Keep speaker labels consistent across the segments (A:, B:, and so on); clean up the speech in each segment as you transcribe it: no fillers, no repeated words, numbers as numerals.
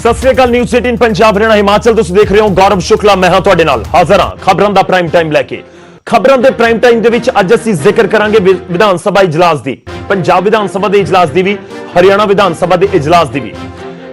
A: सत श्री अकाल। न्यूज़ 18 पंजाब हरियाणा हिमाचल तुसीं देख रहे हो। गौरव शुक्ला मैं हां तुहाडे नाल हाज़र हां खबरां दा प्राइम टाइम लैके। खबरां दे प्राइम टाइम दे विच अज असीं जिक्र करांगे विधान सभा इजलास दी, पंजाब विधान सभा दे इजलास दी भी, हरियाणा विधान सभा दे इजलास दी भी।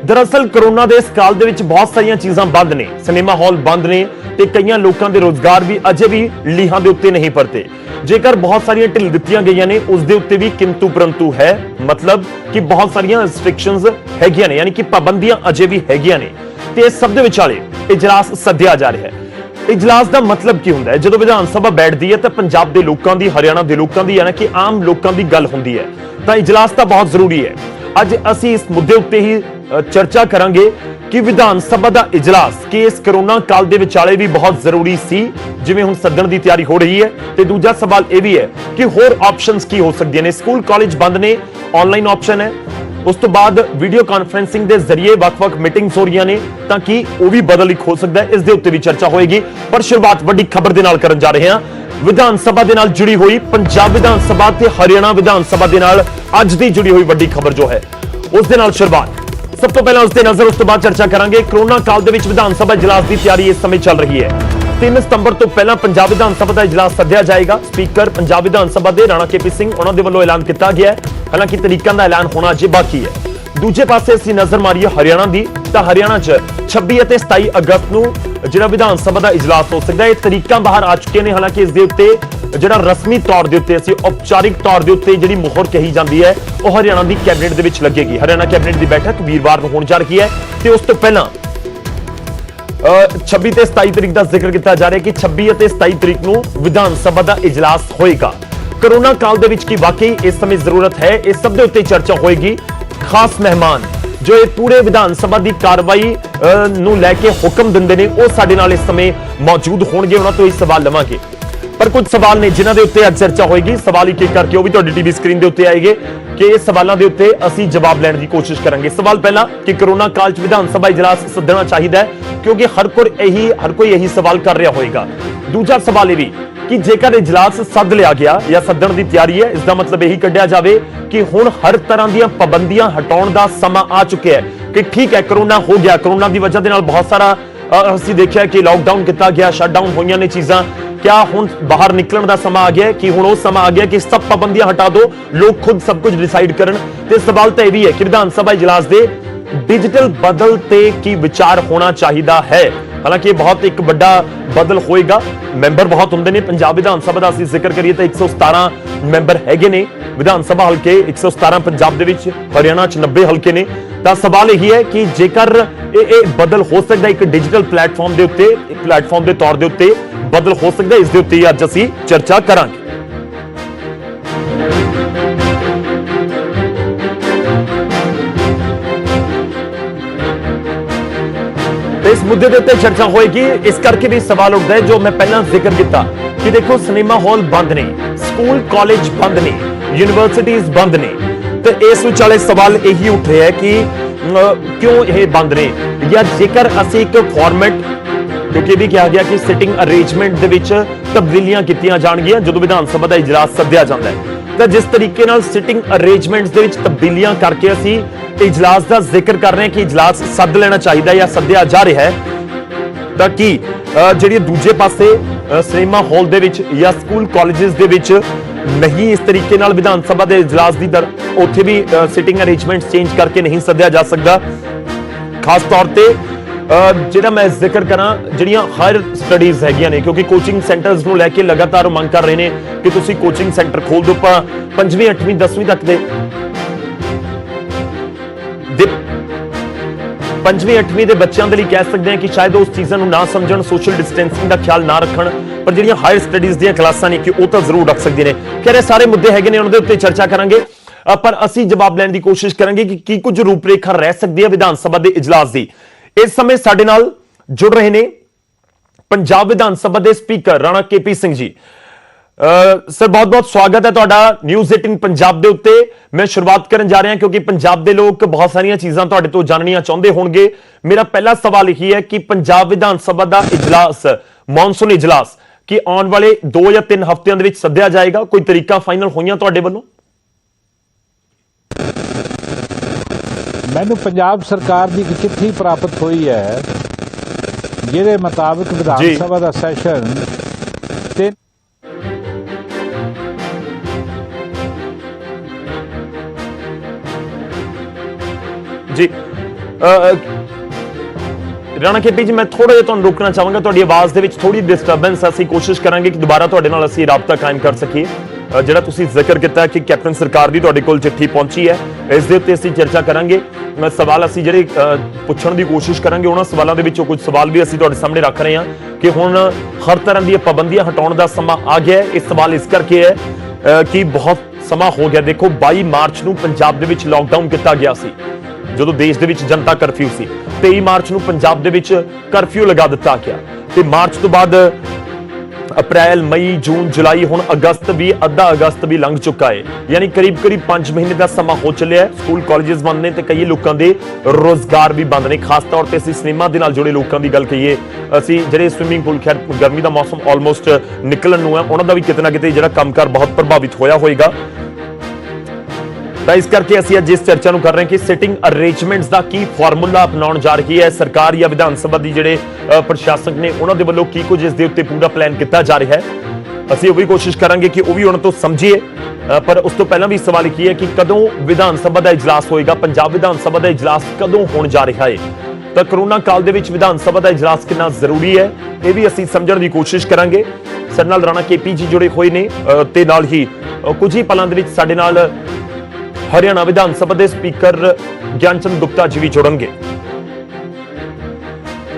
A: दरअसल कोरोना दे इस काल दे विच बहुत सारियां चीज़ां बंद ने, सिनेमा हॉल बंद ने ते कईयां लोकां दे रोजगार भी अजे भी लीहां दे उत्ते नहीं परते। जेकर बहुत सारियां ढिल दित्तियां गईयां ने उस दे उत्ते भी किंतु परंतु है, मतलब कि बहुत सारियां रिस्ट्रिक्शंस हैगियां ने, यानी कि पाबंदियां अजे भी हैगियां ने ते इस सब दे विचाले इजलास सद्दिया जा रहा है। इजलास का मतलब की हुंदा है? जदों विधान सभा बैठदी है तो पंजाब के लोगों की, हरियाणा के लोगों की, यानी कि आम लोगों की गल हुंदी है, तो इजलास तो बहुत जरूरी है। अज असीं इस मुद्दे उत्ते ही चर्चा करांगे कि विधान सभा का इजलास कि इस कोरोना काल के विचाले भी बहुत जरूरी सी, जिवें हुण सदन की तैयारी हो रही है। तो दूजा सवाल यह भी है कि होर ऑप्शनस की हो सकती हैं। स्कूल कॉलेज बंद ने, ऑनलाइन ऑप्शन है, उस तो बाद वीडियो कॉन्फ्रेंसिंग के जरिए वक्-वक् मीटिंग्स हो रही ने, ताकि वह भी बदल एक हो सकता है। इस दे उत्ते भी चर्चा होएगी, पर शुरुआत वड्डी खबर दे नाल करन जा रहे हैं। विधान सभा दे नाल जुड़ी हुई पंजाब विधान सभा ते हरियाणा विधान सभा दे नाल अज दी जुड़ी हुई वड्डी खबर जो है उस दे नाल शुरुआत। सब तो पहला उसते नजर, उस तो बाद चर्चा करांगे। कोरोना काल दे विच विधान सभा इजलास की तैयारी इस समय चल रही है। 3 सितंबर तो पहला पंजाब विधान सभा का इजलास सद्दिया जाएगा। स्पीकर पंजाब विधान सभा के राणा के पी सिंह उन्होंने वालों ऐलान किया गया है, हालांकि तरीकों का ऐलान होना अजे बाकी है। दूजे पासे असीं नजर मारीए हरियाणा की, तो हरियाणा च 26 और 27 अगस्त को जिहड़ा विधान सभा का इजलास हो सकता है। तरीका बाहर आ चुके हैं, हालांकि इस दे उत्ते जिहड़ा रस्मी तौर के उत्ते असीं औपचारिक तौर के उत्ते जिहड़ी मुहर कही जाती है वह हरियाणा की कैबिनेट दे विच लगेगी। हरियाणा कैबिनेट की बैठक वीरवार को होने जा रही है। तो उस तो पहला 26 ते 27 तरीक का जिक्र किया जा रहा है कि 26 और 27 तरीक को विधान सभा का इजलास होएगा। कोरोना काल दे विच की वाकई इस समय जरूरत है, इस सब दे उत्ते चर्चा होएगी। खास मेहमान जो ये पूरे विधान सभा की कार्रवाई नूं लैके हुक्म दिंदे ने वो साडे नाल इस समय मौजूद होणगे, उन्हां तों ही सवाल लवांगे। पर कुछ सवाल ने जिन्हां दे उत्ते अज चर्चा होएगी। सवाल एक एक करके वो भी तुहाडी टीवी स्क्रीन दे उत्ते आएंगे कि इस सवालों के उत्ते असीं जवाब लैण की कोशिश करांगे। सवाल पहला कि कोरोना काल च विधान सभा इजलास सद्दना चाहिए है, क्योंकि हर कोई यही सवाल कर रहा होएगा। दूजा सवाल यह भी कि जेकर इजलास सद लिया गया या सदन की तैयारी है, इसका मतलब यही कढ़िया जाए कि हुण हर तरह दी पाबंदियां हटाउण दा समा आ चुका है। कि ठीक है कोरोना हो गया, कोरोना की वजह से बहुत सारा असीं देखिया कि लॉकडाउन किया गया, शटडाउन होईयां ने चीज़ां, क्या हुण बाहर निकलण दा समा आ गया कि हुण वो समा आ गया कि सब पाबंदियां हटा दो, लोग खुद सब कुछ डिसाइड करन। ते सवाल तो यह भी है कि विधान सभा इजलास दे डिजिटल बदल ते की विचार होना चाहिए है। हालांकि ये बहुत एक बड़ा बदल होएगा। मैंबर बहुत होंगे ने, पंजाब विधान सभा का असीं जिक्र करिए तो 117 मैंबर हैगे ने विधान सभा हल्के, 117 पंजाब दे विच, हरियाणा च 90 हल्के ने। तो सवाल यही है कि जेकर ये बदल हो सकता है एक डिजिटल प्लेटफॉर्म के उत्ते, प्लेटफॉर्म के तौर के उत्ते बदल हो सकता है, इस दे उत्ते अज असीं चर्चा करांगे। इस मुद्दे के उत्ते चर्चा होएगी। इस करके भी सवाल उठता है जो मैं पहला जिक्र किया कि देखो सिनेमा हॉल बंद ने, स्कूल कॉलेज बंद ने, यूनिवर्सिटीज बंद ने। तो इस विचाले सवाल यही उठ रहा है कि क्यों ये बंद ने, या जेकर असीं एक फॉर्मेट, क्योंकि भी कहा गया कि सिटिंग अरेंजमेंट दे विच तब्दीलियां कीतियां जाणगियां जदों विधान सभा का इजलास सद्दिया जाता है। तो जिस तरीके नाल सिटिंग अरेंजमेंट्स दे विच तब्दीलियां करके असीं इजलास का जिक्र कर रहे हैं कि इजलास सद लेना चाहिए या सद्दिया जा रहा है, ताकि जिहड़ी दूजे पासे सिनेमा हॉल दे विच या स्कूल कॉलेजेस दे विच नहीं इस तरीके नाल विधान सभा के इजलास की दर उत्थे भी सिटिंग अरेंजमेंट्स चेंज करके नहीं सद्दिया जा सकता। खास तौर पर जिहड़ा मैं जिक्र करा जिहड़ियां हायर स्टडीज हैगियां ने, क्योंकि कोचिंग सेंटर्स नूं लैके लगातार मंग कर रहे हैं कि तुसीं कोचिंग सेंटर खोल दो। 5वीं 8वीं 10वीं तक दे 5वीं 8वीं के बच्चों के लिए कह सकते हैं कि शायद उस चीज़ों को ना समझण, सोशल डिस्टेंसिंग का ख्याल ना रखण, पर जिहड़ियां हायर स्टडीज दी क्लासां ने कि वो तो जरूर रख सकते हैं। खैर सारे मुद्दे हैगे ने, उन्हां दे उत्ते चर्चा करांगे, पर असीं जवाब लैण दी कोशिश करांगे कि की कुछ रूपरेखा रह सकती है विधान सभा के इजलास की। इस समय साडे नाल जुड़ रहे ने पंजाब विधान सभा के स्पीकर राणा के पी सिंह जी। सर बहुत बहुत स्वागत है तुहाडा न्यूज़ 18 पंजाब दे उत्ते। मैं शुरुआत करन जा रहा हूं क्योंकि पंजाब के लोग बहुत सारियां चीज़ां तुहाडे तो जाननियां चाहुंदे होणगे। मेरा पहला सवाल यही है कि पंजाब विधान सभा का इजलास, मॉनसून इजलास कि आने वाले 2 या 3 हफ्तियां दे विच सद्दिया जाएगा, कोई तरीका फाइनल होईयां तुहाडे वल्लों?
B: ਮੈਨੂੰ ਪੰਜਾਬ ਸਰਕਾਰ ਦੀ ਇੱਕ ਚਿੱਠੀ ਪ੍ਰਾਪਤ ਹੋਈ ਹੈ ਜਿਹਦੇ ਮੁਤਾਬਕ ਵਿਧਾਨ ਸਭਾ ਦਾ ਸੈਸ਼ਨ ਤੇ
A: जी ਰਾਣਾ ਕੇਪੀ ਜੀ ਮੈਂ ਥੋੜਾ ਜਿਹਾ ਤੁਹਾਨੂੰ ਰੋਕਣਾ ਚਾਹਾਂਗਾ ਤੁਹਾਡੀ ਆਵਾਜ਼ ਦੇ ਵਿੱਚ ਥੋੜੀ ਡਿਸਟਰਬੈਂਸ ਅਸੀਂ ਕੋਸ਼ਿਸ਼ ਕਰਾਂਗੇ ਕਿ ਦੁਬਾਰਾ ਤੁਹਾਡੇ ਨਾਲ ਅਸੀਂ ਰਾਬਤਾ ਕਾਇਮ ਕਰ ਸਕੀਏ ਜਿਹੜਾ ਤੁਸੀਂ ਜ਼ਿਕਰ ਕੀਤਾ ਕਿ ਕੈਪਟਨ ਸਰਕਾਰ ਦੀ ਤੁਹਾਡੇ ਕੋਲ ਚਿੱਠੀ ਪਹੁੰਚੀ ਹੈ ਇਸ ਦੇ ਉੱਤੇ ਅਸੀਂ ਚਰਚਾ ਕਰਾਂਗੇ ਸਵਾਲ ਅਸੀਂ ਜਿਹੜੇ ਪੁੱਛਣ ਦੀ ਕੋਸ਼ਿਸ਼ ਕਰਾਂਗੇ ਉਹਨਾਂ ਸਵਾਲਾਂ ਦੇ ਵਿੱਚੋਂ ਕੁਝ ਸਵਾਲ ਵੀ ਅਸੀਂ ਤੁਹਾਡੇ ਸਾਹਮਣੇ ਰੱਖ ਰਹੇ ਹਾਂ ਕਿ ਹੁਣ ਹਰ ਤਰ੍ਹਾਂ ਦੀਆਂ ਪਾਬੰਦੀਆਂ ਹਟਾਉਣ ਦਾ ਸਮਾਂ ਆ ਗਿਆ ਹੈ। ਇਹ ਸਵਾਲ ਇਸ ਕਰਕੇ ਹੈ ਕਿ ਬਹੁਤ ਸਮਾਂ ਹੋ ਗਿਆ। ਦੇਖੋ 22 ਮਾਰਚ ਨੂੰ ਪੰਜਾਬ ਦੇ ਵਿੱਚ ਲਾਕਡਾਊਨ ਕੀਤਾ ਗਿਆ ਸੀ ਜਦੋਂ ਦੇਸ਼ ਦੇ ਵਿੱਚ ਜਨਤਾ ਕਰਫਿਊ ਸੀ। 23 ਮਾਰਚ ਨੂੰ ਪੰਜਾਬ ਦੇ ਵਿੱਚ ਕਰਫਿਊ ਲਗਾ ਦਿੱਤਾ ਗਿਆ ਤੇ ਮਾਰਚ ਤੋਂ ਬਾਅਦ ਅਪ੍ਰੈਲ ਮਈ ਜੂਨ ਜੁਲਾਈ ਹੁਣ ਅਗਸਤ ਵੀ ਅੱਧਾ ਅਗਸਤ ਵੀ ਲੰਘ ਚੁੱਕਾ ਹੈ ਯਾਨੀ ਕਰੀਬ 5 ਮਹੀਨੇ ਦਾ ਸਮਾਂ ਹੋ ਚੱਲਿਆ ਹੈ। ਸਕੂਲ ਕਾਲਜਸ ਬੰਦ ਨੇ ਤੇ ਕਈ ਲੋਕਾਂ ਦੇ ਰੋਜ਼ਗਾਰ ਵੀ ਬੰਦ ਨੇ। ਖਾਸ ਤੌਰ ਤੇ ਅਸੀਂ ਸਿਨੇਮਾ ਦੇ ਨਾਲ ਜੁੜੇ ਲੋਕਾਂ ਦੀ ਗੱਲ ਕਹੀਏ ਅਸੀਂ ਜਿਹੜੇ ਸਵਿਮਿੰਗ ਪੂਲ ਖੈਰ ਗਰਮੀ ਦਾ ਮੌਸਮ ਆਲਮੋਸਟ ਨਿਕਲਣ ਨੂੰ ਹੈ ਉਹਨਾਂ ਦਾ ਵੀ ਕਿਤੇ ਨਾ ਕਿਤੇ ਜਿਹੜਾ ਕੰਮਕਾਰ ਬਹੁਤ ਪ੍ਰਭਾਵਿਤ ਹੋਇਆ ਹੋਏਗਾ। ਤਾਂ ਇਸ ਕਰਕੇ ਅਸੀਂ ਅੱਜ ਇਸ ਚਰਚਾ ਨੂੰ ਕਰ ਰਹੇ ਹਾਂ ਕਿ ਸਿਟਿੰਗ ਅਰੇਂਜਮੈਂਟਸ ਦਾ ਕੀ ਫਾਰਮੂਲਾ ਅਪਣਾਉਣ ਜਾ ਰਹੀ ਹੈ ਸਰਕਾਰ ਜਾਂ ਵਿਧਾਨ ਸਭਾ ਦੀ ਜਿਹੜੇ ਪ੍ਰਸ਼ਾਸਕ ਨੇ ਉਹਨਾਂ ਦੇ ਵੱਲੋਂ ਕੀ ਕੁਝ ਇਸ ਦੇ ਉੱਤੇ ਪੂਰਾ ਪਲਾਨ ਕੀਤਾ ਜਾ ਰਿਹਾ ਹੈ। ਅਸੀਂ ਉਹ ਵੀ ਕੋਸ਼ਿਸ਼ ਕਰਾਂਗੇ ਕਿ ਉਹ ਵੀ ਉਹਨਾਂ ਤੋਂ ਸਮਝੀਏ ਪਰ ਉਸ ਤੋਂ ਪਹਿਲਾਂ ਵੀ ਸਵਾਲ ਕੀ ਹੈ ਕਿ ਕਦੋਂ ਵਿਧਾਨ ਸਭਾ ਦਾ ਇਜਲਾਸ ਹੋਏਗਾ। ਪੰਜਾਬ ਵਿਧਾਨ ਸਭਾ ਦਾ ਇਜਲਾਸ ਕਦੋਂ ਹੋਣ ਜਾ ਰਿਹਾ ਹੈ ਤਾਂ ਕਰੋਨਾ ਕਾਲ ਦੇ ਵਿੱਚ ਵਿਧਾਨ ਸਭਾ ਦਾ ਇਜਲਾਸ ਕਿੰਨਾ ਜ਼ਰੂਰੀ ਹੈ ਇਹ ਵੀ ਅਸੀਂ ਸਮਝਣ ਦੀ ਕੋਸ਼ਿਸ਼ ਕਰਾਂਗੇ। ਸਾਡੇ ਨਾਲ ਰਾਣਾ ਕੇਪੀ ਜੀ ਜੁੜੇ ਹੋਏ ਨੇ ਤੇ ਨਾਲ ਹੀ ਕੁਝ ਹੀ ਪਲਾਂ ਦੇ ਵਿੱਚ ਸਾਡੇ ਨਾਲ ਹਰਿਆਣਾ ਵਿਧਾਨ ਸਭਾ ਦੇ ਸਪੀਕਰ ਗਿਆਨਚੰਦ ਗੁਪਤਾ ਜੀ ਵੀ ਜੁੜਨਗੇ।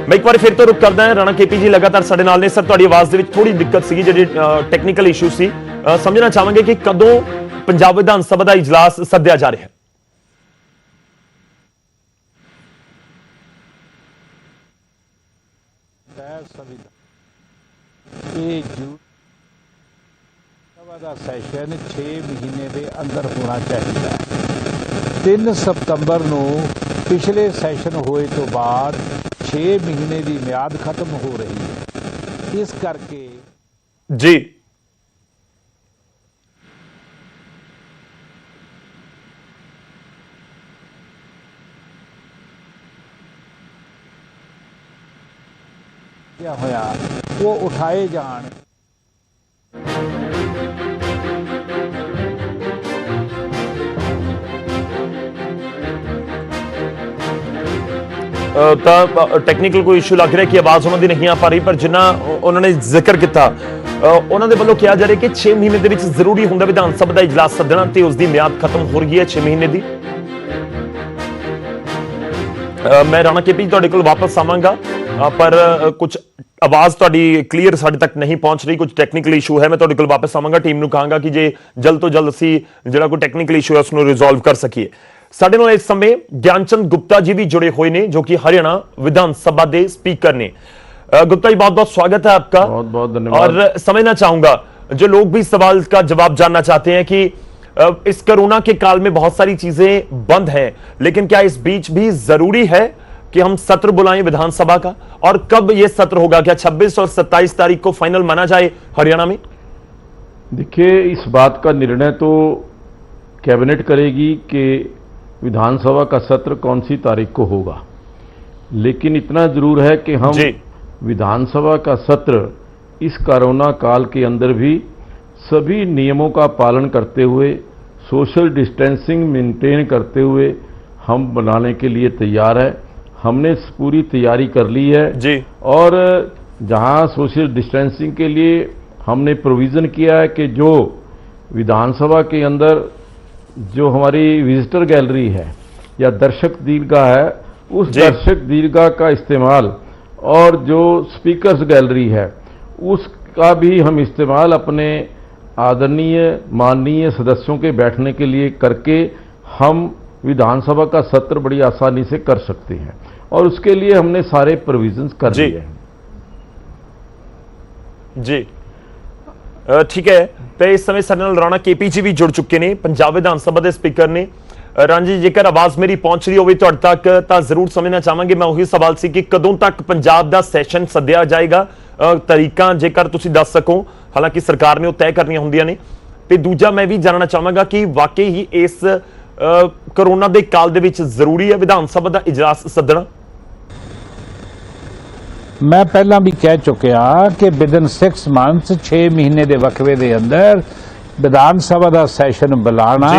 A: ਮੈਂ ਇੱਕ ਵਾਰ ਫਿਰ ਤੋਂ ਰੁਕ ਕਰਦਾ ਹਾਂ। ਰਾਣਾ ਕੇਪੀ ਜੀ ਲਗਾਤਾਰ ਸਾਡੇ ਨਾਲ ਨੇ। ਸਰ ਤੁਹਾਡੀ ਆਵਾਜ਼ ਦੇ ਵਿੱਚ ਥੋੜੀ ਦਿੱਕਤ ਸੀ ਜਿਹੜੀ ਟੈਕਨੀਕਲ ਇਸ਼ੂ ਸੀ ਸਮਝਣਾ ਚਾਹਾਂਗੇ ਕਿ ਕਦੋਂ ਪੰਜਾਬ ਵਿਧਾਨ ਸਭਾ ਦਾ ਇਜਲਾਸ ਸੱਦਿਆ ਜਾ ਰਿਹਾ ਹੈ।
B: ਇਹ ਦਾ ਸੈਸ਼ਨ 6 ਮਹੀਨੇ ਦੇ ਅੰਦਰ ਹੋਣਾ ਚਾਹੀਦਾ ਹੈ। 3 ਸਤੰਬਰ ਨੂੰ ਪਿਛਲੇ ਸੈਸ਼ਨ ਹੋਏ ਤੋਂ ਬਾਅਦ 6 ਮਹੀਨੇ ਦੀ ਮਿਆਦ ਖਤਮ ਹੋ ਰਹੀ ਹੈ। ਇਸ ਕਰਕੇ
A: ਜੀ
B: ਕਿਆ ਹੋਇਆ ਉਹ ਉਠਾਏ ਜਾਣ।
A: ਤਾਂ ਟੈਕਨੀਕਲ ਕੋਈ ਇਸ਼ੂ ਲੱਗ ਰਿਹਾ ਕਿ ਆਵਾਜ਼ ਉਹਨਾਂ ਦੀ ਨਹੀਂ ਆ ਪਾ ਰਹੀ ਪਰ ਜਿੰਨਾ ਉਹਨਾਂ ਨੇ ਜ਼ਿਕਰ ਕੀਤਾ ਉਹਨਾਂ ਦੇ ਵੱਲੋਂ ਕਿਹਾ ਜਾ ਰਿਹਾ ਕਿ 6 ਮਹੀਨੇ ਦੇ ਵਿੱਚ ਜ਼ਰੂਰੀ ਹੁੰਦਾ ਵਿਧਾਨ ਸਭਾ ਦਾ ਇਜਲਾਸ ਸੱਦਣਾ ਤੇ ਉਸ ਦੀ ਮਿਆਦ ਖਤਮ ਹੋ ਰਹੀ ਹੈ 6 ਮਹੀਨੇ ਦੀ। ਮੈਂ ਰਾਣਾ ਕੇਪੀ ਤੁਹਾਡੇ ਕੋਲ ਵਾਪਸ ਆਵਾਂਗਾ ਪਰ ਕੁਝ ਆਵਾਜ਼ ਤੁਹਾਡੀ ਕਲੀਅਰ ਸਾਡੇ ਤੱਕ ਨਹੀਂ ਪਹੁੰਚ ਰਹੀ ਕੁਝ ਟੈਕਨੀਕਲ ਇਸ਼ੂ ਹੈ। ਮੈਂ ਤੁਹਾਡੇ ਕੋਲ ਵਾਪਸ ਆਵਾਂਗਾ ਟੀਮ ਨੂੰ ਕਹਾਂਗਾ ਕਿ ਜੇ ਜਲਦ ਤੋਂ ਜਲਦ ਅਸੀਂ ਜਿਹੜਾ ਕੋਈ ਟੈਕਨੀਕਲ ਇਸ਼ੂ ਹੈ ਉਸ ਨੂੰ ਰਿਜ਼ੋਲਵ ਕਰ ਸਕੀਏ। ਸਾਡੇ ਨਾਲ ਇਸ ਸਮੇਂ ਗਿਆਨਚੰਦ ਗੁप्ता जी भी जुड़े हुए ने जो कि हरियाणा विधानसभा के स्पीकर ने। गुप्ता जी बहुत बहुत स्वागत है आपका।
C: बहुत बहुत धन्यवाद।
A: और समझना चाहूंगा जो लोग भी सवाल का जवाब जानना चाहते हैं कि इस कोरोना के काल में बहुत सारी चीजें बंद हैं लेकिन क्या इस बीच भी जरूरी है कि हम सत्र बुलाएं विधानसभा का और कब यह सत्र होगा? क्या 26 और 27 तारीख को फाइनल माना जाए हरियाणा में?
C: देखिए इस बात का निर्णय तो कैबिनेट करेगी कि विधानसभा का सत्र कौन सी तारीख को होगा, लेकिन इतना जरूर है कि हम विधानसभा का सत्र इस कोरोना काल के अंदर भी सभी नियमों का पालन करते हुए सोशल डिस्टेंसिंग मेंटेन करते हुए हम बनाने के लिए तैयार है। हमने पूरी तैयारी कर ली है
A: जी।
C: और जहां सोशल डिस्टेंसिंग के लिए हमने प्रोविज़न किया है कि जो विधानसभा के अंदर जो हमारी विजिटर गैलरी है या दर्शक दीर्घा है उस दर्शक दीर्घा का इस्तेमाल और जो स्पीकर्स गैलरी है उसका भी हम इस्तेमाल अपने आदरणीय माननीय सदस्यों के बैठने के लिए करके हम विधानसभा का सत्र बड़ी आसानी से कर सकते हैं और उसके लिए हमने सारे प्रोविजंस कर लिए हैं।
A: जी ठीक है। तो इस समय ਸਾਡੇ ਨਾਲ ਰਾਣਾ ਕੇਪੀ ਜੀ ਵੀ ਜੁੜ ਚੁੱਕੇ ਨੇ ਪੰਜਾਬ ਵਿਧਾਨ ਸਭਾ ਦੇ ਸਪੀਕਰ ਨੇ। ਰਾਂਝੀ ਜੇਕਰ ਆਵਾਜ਼ ਮੇਰੀ ਪਹੁੰਚ ਰਹੀ ਹੋਵੇ ਤੁਹਾਡੇ ਤੱਕ ਤਾਂ ਜ਼ਰੂਰ ਸਮਝਣਾ ਚਾਹਾਂਗੇ ਮੈਂ ਉਹੀ ਸਵਾਲ ਸੀ ਕਿ ਕਦੋਂ ਤੱਕ ਪੰਜਾਬ ਦਾ ਸੈਸ਼ਨ ਸੱਦਿਆ ਜਾਏਗਾ ਤਰੀਕਾਂ ਜੇਕਰ ਤੁਸੀਂ ਦੱਸ ਸਕੋ ਹਾਲਾਂਕਿ ਸਰਕਾਰ ਨੇ ਉਹ ਤੈਅ ਕਰਨੀਆਂ ਹੁੰਦੀਆਂ ਨੇ ਤੇ ਦੂਜਾ ਮੈਂ ਵੀ ਜਾਣਨਾ ਚਾਹਾਂਗਾ ਕਿ ਵਾਕਈ ਹੀ ਇਸ ਕਰੋਨਾ ਦੇ ਕਾਲ ਦੇ ਵਿੱਚ ਜ਼ਰੂਰੀ ਹੈ ਵਿਧਾਨ ਸਭਾ ਦਾ ਇਜਲਾਸ ਸੱਦਣਾ?
B: ਮੈਂ ਪਹਿਲਾਂ ਵੀ ਕਹਿ ਚੁੱਕਿਆ ਕਿ ਵਿਦਨ 6 ਮੰਥਸ 6 ਮਹੀਨੇ ਦੇ ਵਕਫੇ ਦੇ ਅੰਦਰ ਵਿਧਾਨ ਸਭਾ ਦਾ ਸੈਸ਼ਨ ਬੁਲਾਣਾ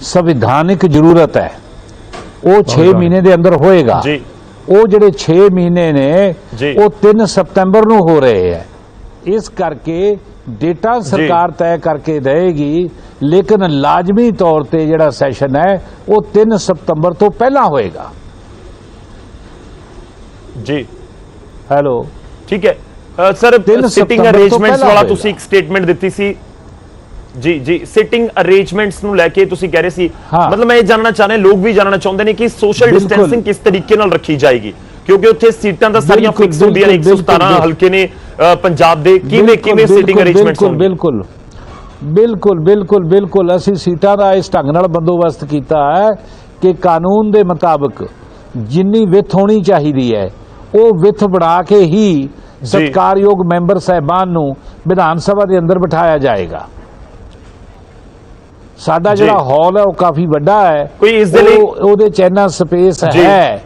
B: ਸੰਵਿਧਾਨਿਕ ਜ਼ਰੂਰਤ ਹੈ। ਉਹ 6 ਮਹੀਨੇ ਦੇ ਅੰਦਰ ਹੋਏਗਾ
A: ਜੀ।
B: ਉਹ ਜਿਹੜੇ 6 ਮਹੀਨੇ ਨੇ
A: ਜੀ।
B: ਉਹ 3 ਸਤੰਬਰ ਨੂੰ ਹੋ ਰਹੇ ਹੈ। ਇਸ ਕਰਕੇ ਡੇਟਾ ਸਰਕਾਰ ਤੈਅ ਕਰਕੇ ਦੇਗੀ, ਲੇਕਿਨ ਲਾਜ਼ਮੀ ਤੌਰ ਤੇ ਜਿਹੜਾ ਸੈਸ਼ਨ ਹੈ ਉਹ 3 ਸਤੰਬਰ ਤੋਂ ਪਹਿਲਾਂ ਹੋਏਗਾ।
A: ਜੀ
B: ਹੈਲੋ,
A: ਠੀਕ ਹੈ ਸਰ, ਸਿਟਿੰਗ ਅਰੇਂਜਮੈਂਟਸ ਵਾਲਾ ਤੁਸੀਂ ਇੱਕ ਸਟੇਟਮੈਂਟ ਦਿੱਤੀ ਸੀ। ਜੀ ਜੀ, ਸਿਟਿੰਗ ਅਰੇਂਜਮੈਂਟਸ ਨੂੰ ਲੈ ਕੇ ਤੁਸੀਂ ਕਹਿ ਰਹੇ ਸੀ, ਮਤਲਬ ਮੈਂ ਇਹ ਜਾਣਨਾ ਚਾਹੁੰਦਾ, ਲੋਕ ਵੀ ਜਾਣਨਾ ਚਾਹੁੰਦੇ ਨੇ ਕਿ ਸੋਸ਼ਲ ਡਿਸਟੈਂਸਿੰਗ ਕਿਸ ਤਰੀਕੇ ਨਾਲ ਰੱਖੀ ਜਾਏਗੀ, ਕਿਉਂਕਿ ਉੱਥੇ ਸੀਟਾਂ ਤਾਂ ਸਾਰੀਆਂ ਫਿਕਸ ਹੁੰਦੀਆਂ ਨੇ, 117 ਹਲਕੇ ਨੇ ਪੰਜਾਬ ਦੇ, ਕਿਵੇਂ ਸਿਟਿੰਗ ਅਰੇਂਜਮੈਂਟਸ ਹੋਣਗੇ?
B: ਬਿਲਕੁਲ ਬਿਲਕੁਲ ਬਿਲਕੁਲ ਬਿਲਕੁਲ ਅਸੀਂ ਸੀਟਾਂ ਦਾ ਇਸ ਢੰਗ ਨਾਲ ਬੰਦੋਬਸਤ ਕੀਤਾ ਹੈ ਕਿ ਕਾਨੂੰਨ ਦੇ ਮੁਤਾਬਕ ਜਿੰਨੀ ਵਿੱਥ ਹੋਣੀ ਚਾਹੀਦੀ ਹੈ ਉਹ ਵਿੱਥ ਬਣਾ ਕੇ ਹੀ ਸਤਿਕਾਰਯੋਗ ਮੈਂਬਰ ਸਾਹਿਬਾਨ ਨੂੰ ਵਿਧਾਨ ਸਭਾ ਦੇ ਅੰਦਰ ਬਿਠਾਇਆ ਜਾਏਗਾ। ਸਾਡਾ ਜਿਹੜਾ ਹਾਲ ਹੈ ਉਹ ਕਾਫੀ ਵੱਡਾ ਹੈ,
A: ਕੋਈ ਇਸ ਦੇ ਲਈ
B: ਉਹਦੇ ਚ ਇੰਨਾ ਸਪੇਸ ਹੈ,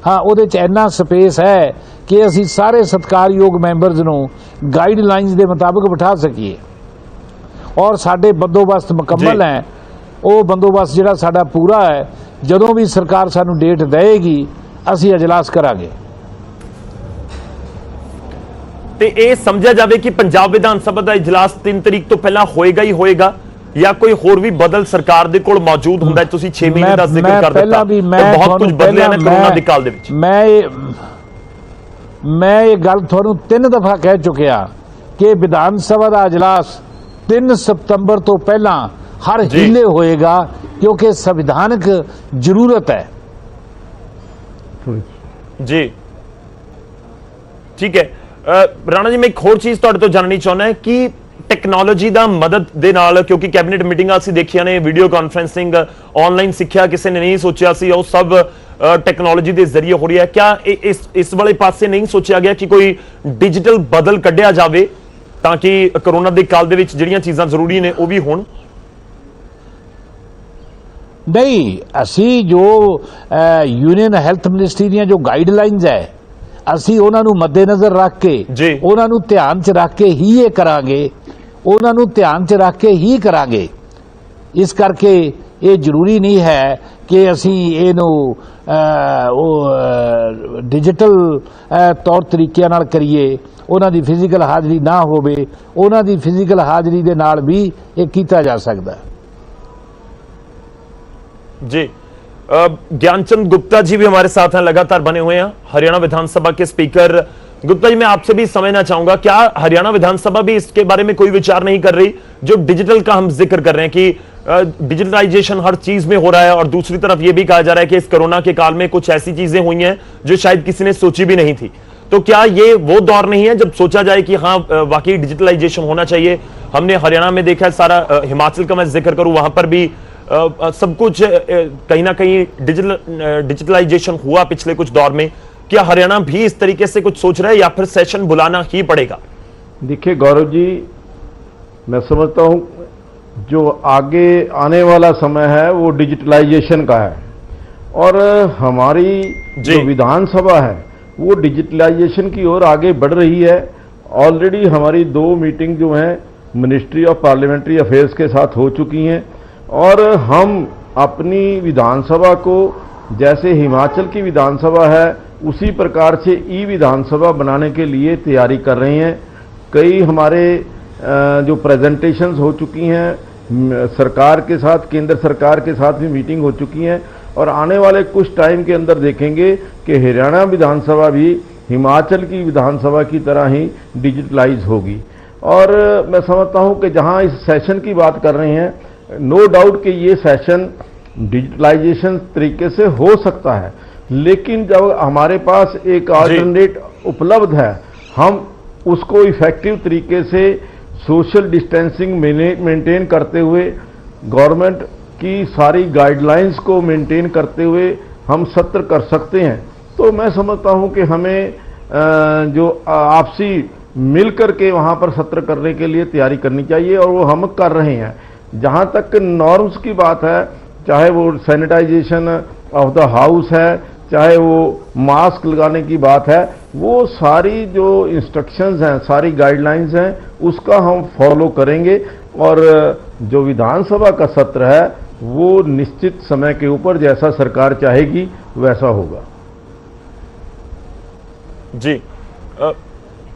B: ਹਾਂ ਉਹਦੇ ਚ ਇੰਨਾ ਸਪੇਸ ਹੈ ਕਿ ਅਸੀਂ ਸਾਰੇ ਸਤਿਕਾਰਯੋਗ ਮੈਂਬਰਸ ਨੂੰ ਗਾਈਡਲਾਈਨਸ ਦੇ ਮੁਤਾਬਕ ਬਿਠਾ ਸਕੀਏ ਔਰ ਸਾਡੇ ਬੰਦੋਬਸਤ ਮੁਕੰਮਲ ਹੈ। ਉਹ ਬੰਦੋਬਸਤ ਜਿਹੜਾ ਸਾਡਾ ਪੂਰਾ ਹੈ, ਜਦੋਂ ਵੀ ਸਰਕਾਰ ਸਾਨੂੰ ਡੇਟ ਦੇਵੇਗੀ ਅਸੀਂ ਇਜਲਾਸ ਕਰਾਂਗੇ।
A: ਤੇ ਇਹ ਸਮਝਿਆ ਜਾਵੇ ਕਿ ਪੰਜਾਬ ਵਿਧਾਨ ਸਭਾ ਦਾ ਇਜਲਾਸ 3 ਤਰੀਕ ਤੋਂ ਪਹਿਲਾਂ ਹੋਏਗਾ ਹੀ ਹੋਏਗਾ, ਜਾਂ ਕੋਈ ਹੋਰ ਵੀ ਬਦਲ ਸਰਕਾਰ ਦੇ ਕੋਲ ਮੌਜੂਦ ਹੁੰਦਾ ਹੈ? ਤੁਸੀਂ 6 ਮਹੀਨੇ ਦਾ ਜ਼ਿਕਰ ਕਰ ਦਿੱਤਾ, ਬਹੁਤ ਕੁਝ ਬਦਲਿਆ ਨਾ ਕਰੋਨਾ ਦੇ ਕਾਲ ਦੇ ਵਿੱਚ।
B: ਮੈਂ ਇਹ ਗੱਲ ਤੁਹਾਨੂੰ 3 ਦਫਾ ਕਹਿ ਚੁੱਕਿਆ ਕਿ ਵਿਧਾਨ ਸਭਾ ਦਾ ਇਜਲਾਸ 3 ਸਤੰਬਰ ਤੋਂ ਪਹਿਲਾਂ ਹਰ ਹੀਲੇ ਹੋਏਗਾ, ਕਿਉਂਕਿ ਸੰਵਿਧਾਨਕ ਜ਼ਰੂਰਤ ਹੈ।
A: ਜੀ ਠੀਕ ਹੈ ਰਾਣਾ ਜੀ, ਮੈਂ ਇੱਕ ਹੋਰ ਚੀਜ਼ ਤੁਹਾਡੇ ਤੋਂ ਜਾਣਨੀ ਚਾਹੁੰਦਾ ਕਿ ਟੈਕਨੋਲੋਜੀ ਦਾ ਮਦਦ ਦੇ ਨਾਲ, ਕਿਉਂਕਿ ਕੈਬਨਿਟ ਮੀਟਿੰਗਾਂ ਅਸੀਂ ਦੇਖੀਆਂ ਨੇ, ਵੀਡੀਓ ਕਾਨਫਰੰਸਿੰਗ, ਆਨਲਾਈਨ ਸਿੱਖਿਆ ਕਿਸੇ ਨੇ ਨਹੀਂ ਸੋਚਿਆ ਸੀ, ਉਹ ਸਭ ਟੈਕਨੋਲੋਜੀ ਦੇ ਜ਼ਰੀਏ ਹੋ ਰਹੀ ਹੈ। ਕਿਆ ਇਸ ਵਾਲੇ ਪਾਸੇ ਨਹੀਂ ਸੋਚਿਆ ਗਿਆ ਕਿ ਕੋਈ ਡਿਜੀਟਲ ਬਦਲ ਕੱਢਿਆ ਜਾਵੇ ਤਾਂ ਕਿ ਕਰੋਨਾ ਦੇ ਕਾਲ ਦੇ ਵਿੱਚ ਜਿਹੜੀਆਂ ਚੀਜ਼ਾਂ ਜ਼ਰੂਰੀ ਨੇ ਉਹ ਵੀ ਹੋਣ?
B: ਨਹੀਂ, ਅਸੀਂ ਜੋ ਯੂਨੀਅਨ ਹੈਲਥ ਮਿਨਿਸਟਰੀ ਦੀਆਂ ਜੋ ਗਾਈਡਲਾਈਨਸ ਹੈ ਅਸੀਂ ਉਹਨਾਂ ਨੂੰ ਮੱਦੇਨਜ਼ਰ ਰੱਖ ਕੇ, ਉਹਨਾਂ ਨੂੰ ਧਿਆਨ 'ਚ ਰੱਖ ਕੇ ਹੀ ਇਹ ਕਰਾਂਗੇ, ਉਹਨਾਂ ਨੂੰ ਧਿਆਨ 'ਚ ਰੱਖ ਕੇ ਹੀ ਕਰਾਂਗੇ। ਇਸ ਕਰਕੇ ਇਹ ਜ਼ਰੂਰੀ ਨਹੀਂ ਹੈ ਕਿ ਅਸੀਂ ਇਹਨੂੰ ਡਿਜੀਟਲ ਤੌਰ ਤਰੀਕਿਆਂ ਨਾਲ ਕਰੀਏ, ਉਹਨਾਂ ਦੀ ਫਿਜ਼ੀਕਲ ਹਾਜ਼ਰੀ ਨਾ ਹੋਵੇ, ਉਹਨਾਂ ਦੀ ਫਿਜ਼ੀਕਲ ਹਾਜ਼ਰੀ ਦੇ ਨਾਲ ਵੀ ਇਹ ਕੀਤਾ ਜਾ ਸਕਦਾ ਹੈ।
A: जी, ज्ञानचंद गुप्ता जी भी हमारे साथ हैं, लगातार बने हुए हैं, हरियाणा विधानसभा के स्पीकर। गुप्ता जी, मैं आपसे भी समझना चाहूंगा, क्या हरियाणा विधानसभा भी इसके बारे में कोई विचार नहीं कर रही? जो डिजिटल का हम जिक्र कर रहे हैं कि डिजिटलाइजेशन हर चीज में हो रहा है, और दूसरी तरफ यह भी कहा जा रहा है कि इस कोरोना के काल में कुछ ऐसी चीजें हुई हैं जो शायद किसी ने सोची भी नहीं थी। तो क्या ये वो दौर नहीं है जब सोचा जाए कि हाँ वाकई डिजिटलाइजेशन होना चाहिए? हमने हरियाणा में देखा है सारा, हिमाचल का मैं जिक्र करूं वहां पर भी सब कुछ कहीं ना कहीं डिजिटलाइजेशन हुआ पिछले कुछ दौर में। क्या हरियाणा भी इस तरीके से कुछ सोच रहा है या फिर सेशन बुलाना ही पड़ेगा?
C: देखिए गौरव जी, मैं समझता हूं जो आगे आने वाला समय है वो डिजिटलाइजेशन का है, और हमारी जो विधानसभा है वो डिजिटलाइजेशन की ओर आगे बढ़ रही है। ऑलरेडी हमारी 2 मीटिंग जो हैं मिनिस्ट्री ऑफ पार्लियामेंट्री अफेयर्स के साथ हो चुकी हैं, और हम अपनी विधानसभा को जैसे हिमाचल की विधानसभा है उसी प्रकार से ई विधानसभा बनाने के लिए तैयारी कर रहे हैं। कई हमारे जो प्रेजेंटेशंस हो चुकी हैं सरकार के साथ, केंद्र सरकार के साथ भी मीटिंग हो चुकी हैं, और आने वाले कुछ टाइम के अंदर देखेंगे कि हरियाणा विधानसभा भी हिमाचल की विधानसभा की तरह ही डिजिटलाइज होगी। और मैं समझता हूं कि जहां इस सेशन की बात कर रहे हैं, नो डाउट कि ये सेशन डिजिटलाइजेशन तरीके से हो सकता है, लेकिन जब हमारे पास एक अल्टरनेट उपलब्ध है, हम उसको इफेक्टिव तरीके से सोशल डिस्टेंसिंग मेंटेन करते हुए, गवर्नमेंट की सारी गाइडलाइंस को मेंटेन करते हुए हम सत्र कर सकते हैं। तो मैं समझता हूं कि हमें जो आपसी मिलकर के वहां पर सत्र करने के लिए तैयारी करनी चाहिए, और वो हम कर रहे हैं। जहां तक नॉर्म्स की बात है, चाहे वो सैनिटाइजेशन ऑफ द हाउस है, चाहे वो मास्क लगाने की बात है, वो सारी जो इंस्ट्रक्शंस हैं, सारी गाइडलाइंस हैं, उसका हम फॉलो करेंगे। और जो विधानसभा का सत्र है वो निश्चित समय के ऊपर जैसा सरकार चाहेगी वैसा होगा।
A: जी,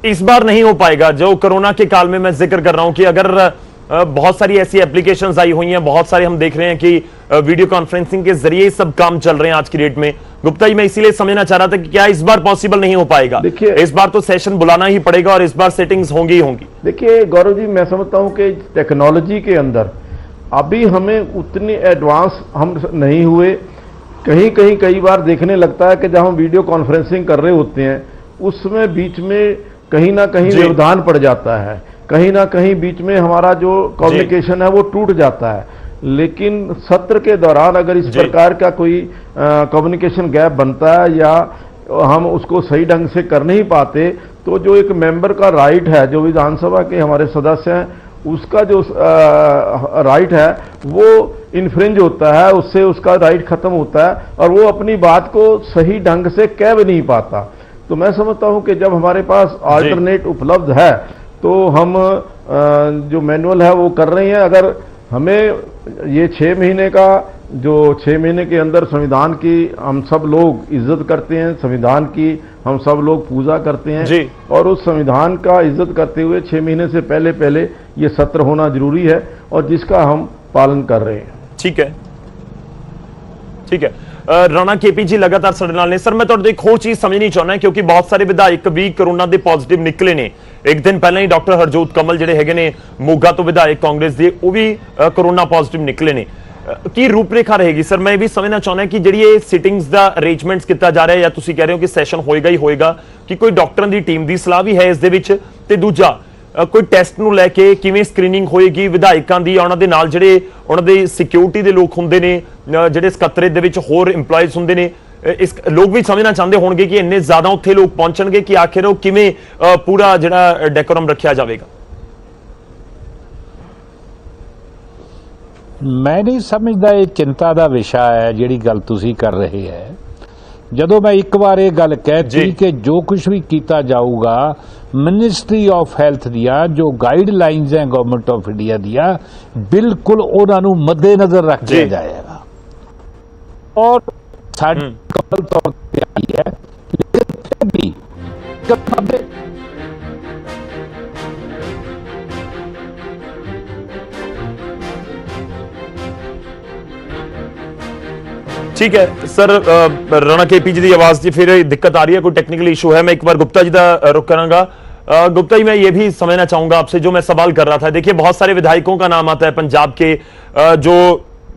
A: इस बार नहीं हो पाएगा। जो कोरोना के काल में मैं जिक्र कर रहा हूं कि अगर बहुत सारी ऐसी एप्लीकेशंस आई हुई हैं, बहुत सारे हम देख रहे हैं कि वीडियो कॉन्फ्रेंसिंग के जरिए सब काम चल रहे हैं आज की डेट में। गुप्ता जी, मैं इसीलिए समझना चाह रहा था कि क्या इस बार पॉसिबल नहीं हो पाएगा?
C: देखिए,
A: इस बार तो सेशन बुलाना ही पड़ेगा और इस बार सेटिंग्स होंगी ही होंगी।
C: देखिए गौरव जी, मैं समझता हूं कि टेक्नोलॉजी के अंदर अभी हमें उतनी एडवांस हम नहीं हुए। कहीं कहीं कई बार देखने लगता है कि जब हम वीडियो कॉन्फ्रेंसिंग कर रहे होते हैं उसमें बीच में कहीं ना कहीं व्यवधान पड़ जाता है, कहीं ना कहीं बीच में हमारा जो कम्युनिकेशन है वो टूट जाता है। लेकिन सत्र के दौरान अगर इस प्रकार का कोई कम्युनिकेशन गैप बनता है या हम उसको सही ढंग से कर नहीं पाते, तो जो एक मेंबर का राइट है, जो विधानसभा के हमारे सदस्य हैं, उसका जो राइट है वो इन्फ्रिंज होता है, उससे उसका राइट खत्म होता है और वो अपनी बात को सही ढंग से कह भी नहीं पाता। तो मैं समझता हूं कि जब हमारे पास अल्टरनेट उपलब्ध है तो हम जो मैनुअल है वो कर रहे हैं। अगर हमें ये 6 महीने का, जो 6 महीने के अंदर संविधान की हम सब लोग इज्जत करते हैं, संविधान की हम सब लोग पूजा करते हैं और उस संविधान का इज्जत करते हुए 6 महीने से पहले पहले ये सत्र होना जरूरी है और जिसका हम पालन कर रहे हैं।
A: ठीक है, ठीक है। राणा केपी जी लगातार ਸਾਡੇ ਨਾਲ ਨੇ। सर मैं ਤੁਹਾਡੇ एक होर चीज समझनी चाहना है क्योंकि बहुत सारे विधायक भी कोरोना के पॉजिटिव निकले ने। एक दिन पहले ही डॉक्टर हरजोत कमल ਜਿਹੜੇ ਹੈਗੇ ਨੇ ਮੋਗਾ ਤੋਂ ਵਿਧਾਇਕ ਕਾਂਗਰਸ ਦੇ, ਉਹ ਵੀ कोरोना पॉजिटिव निकले ने। की रूपरेखा रहेगी सर? मैं भी समझना चाहना है कि ਜਿਹੜੀ ਇਹ ਸਿਟਿੰਗਸ ਦਾ ਅਰੇਂਜਮੈਂਟਸ ਕੀਤਾ ਜਾ ਰਿਹਾ ਹੈ ਜਾਂ ਤੁਸੀਂ ਕਹਿ ਰਹੇ ਹੋ ਕਿ ਸੈਸ਼ਨ ਹੋਏਗਾ ਹੀ ਹੋਏਗਾ, ਕਿ ਕੋਈ ਡਾਕਟਰਾਂ ਦੀ ਟੀਮ ਦੀ ਸਲਾਹ ਵੀ ਹੈ ਇਸ ਦੇ ਵਿੱਚ, ਤੇ ਦੂਜਾ ਕੋਈ ਟੈਸਟ ਨੂੰ ਲੈ ਕੇ ਕਿਵੇਂ ਸਕਰੀਨਿੰਗ ਹੋਏਗੀ ਵਿਧਾਇਕਾਂ ਦੀ, ਉਹਨਾਂ ਦੇ ਨਾਲ ਜਿਹੜੇ ਉਹਨਾਂ ਦੇ ਸਿਕਿਉਰਿਟੀ ਦੇ ਲੋਕ ਹੁੰਦੇ ਨੇ, ਜਿਹੜੇ ਸਕੱਤਰੇਤ ਦੇ ਵਿੱਚ ਹੋਰ EMPLOYEES ਹੁੰਦੇ ਨੇ, ਇਸ ਲੋਕ ਵੀ ਸਮਝਣਾ ਚਾਹੁੰਦੇ ਹੋਣਗੇ ਕਿ ਇੰਨੇ ਜ਼ਿਆਦਾ ਉੱਥੇ ਲੋਕ ਪਹੁੰਚਣਗੇ ਕਿ ਆਖਿਰ ਉਹ ਕਿਵੇਂ ਪੂਰਾ ਜਿਹੜਾ ਡੈਕੋਰਮ ਰੱਖਿਆ ਜਾਵੇਗਾ।
B: मैं नहीं समझदा ये चिंता का विषय है ਜਿਹੜੀ ਗੱਲ ਤੁਸੀਂ ਕਰ ਰਹੇ ਹੈ। ਜਦੋਂ मैं एक बार ये गल कहती कि जो कुछ भी किया जाऊगा मिनिस्ट्री ऑफ हेल्थ दिया जो गाइडलाइंस हैं गवर्नमेंट ऑफ इंडिया दिया बिल्कुल उन्होंने मद्देनजर रख दिया जाएगा और साड़ी कबल तौर पर आई है। लेकिन फिर भी
A: ठीक है सर, राणा केपी जी की आवाज की फिर दिक्कत आ रही है, कोई टेक्निकल इशू है। मैं एक बार गुप्ता जी का रुख करांगा। गुप्ता जी, मैं ये भी समझना चाहूंगा आपसे, जो मैं सवाल कर रहा था, देखिए बहुत सारे विधायकों का नाम आता है पंजाब के जो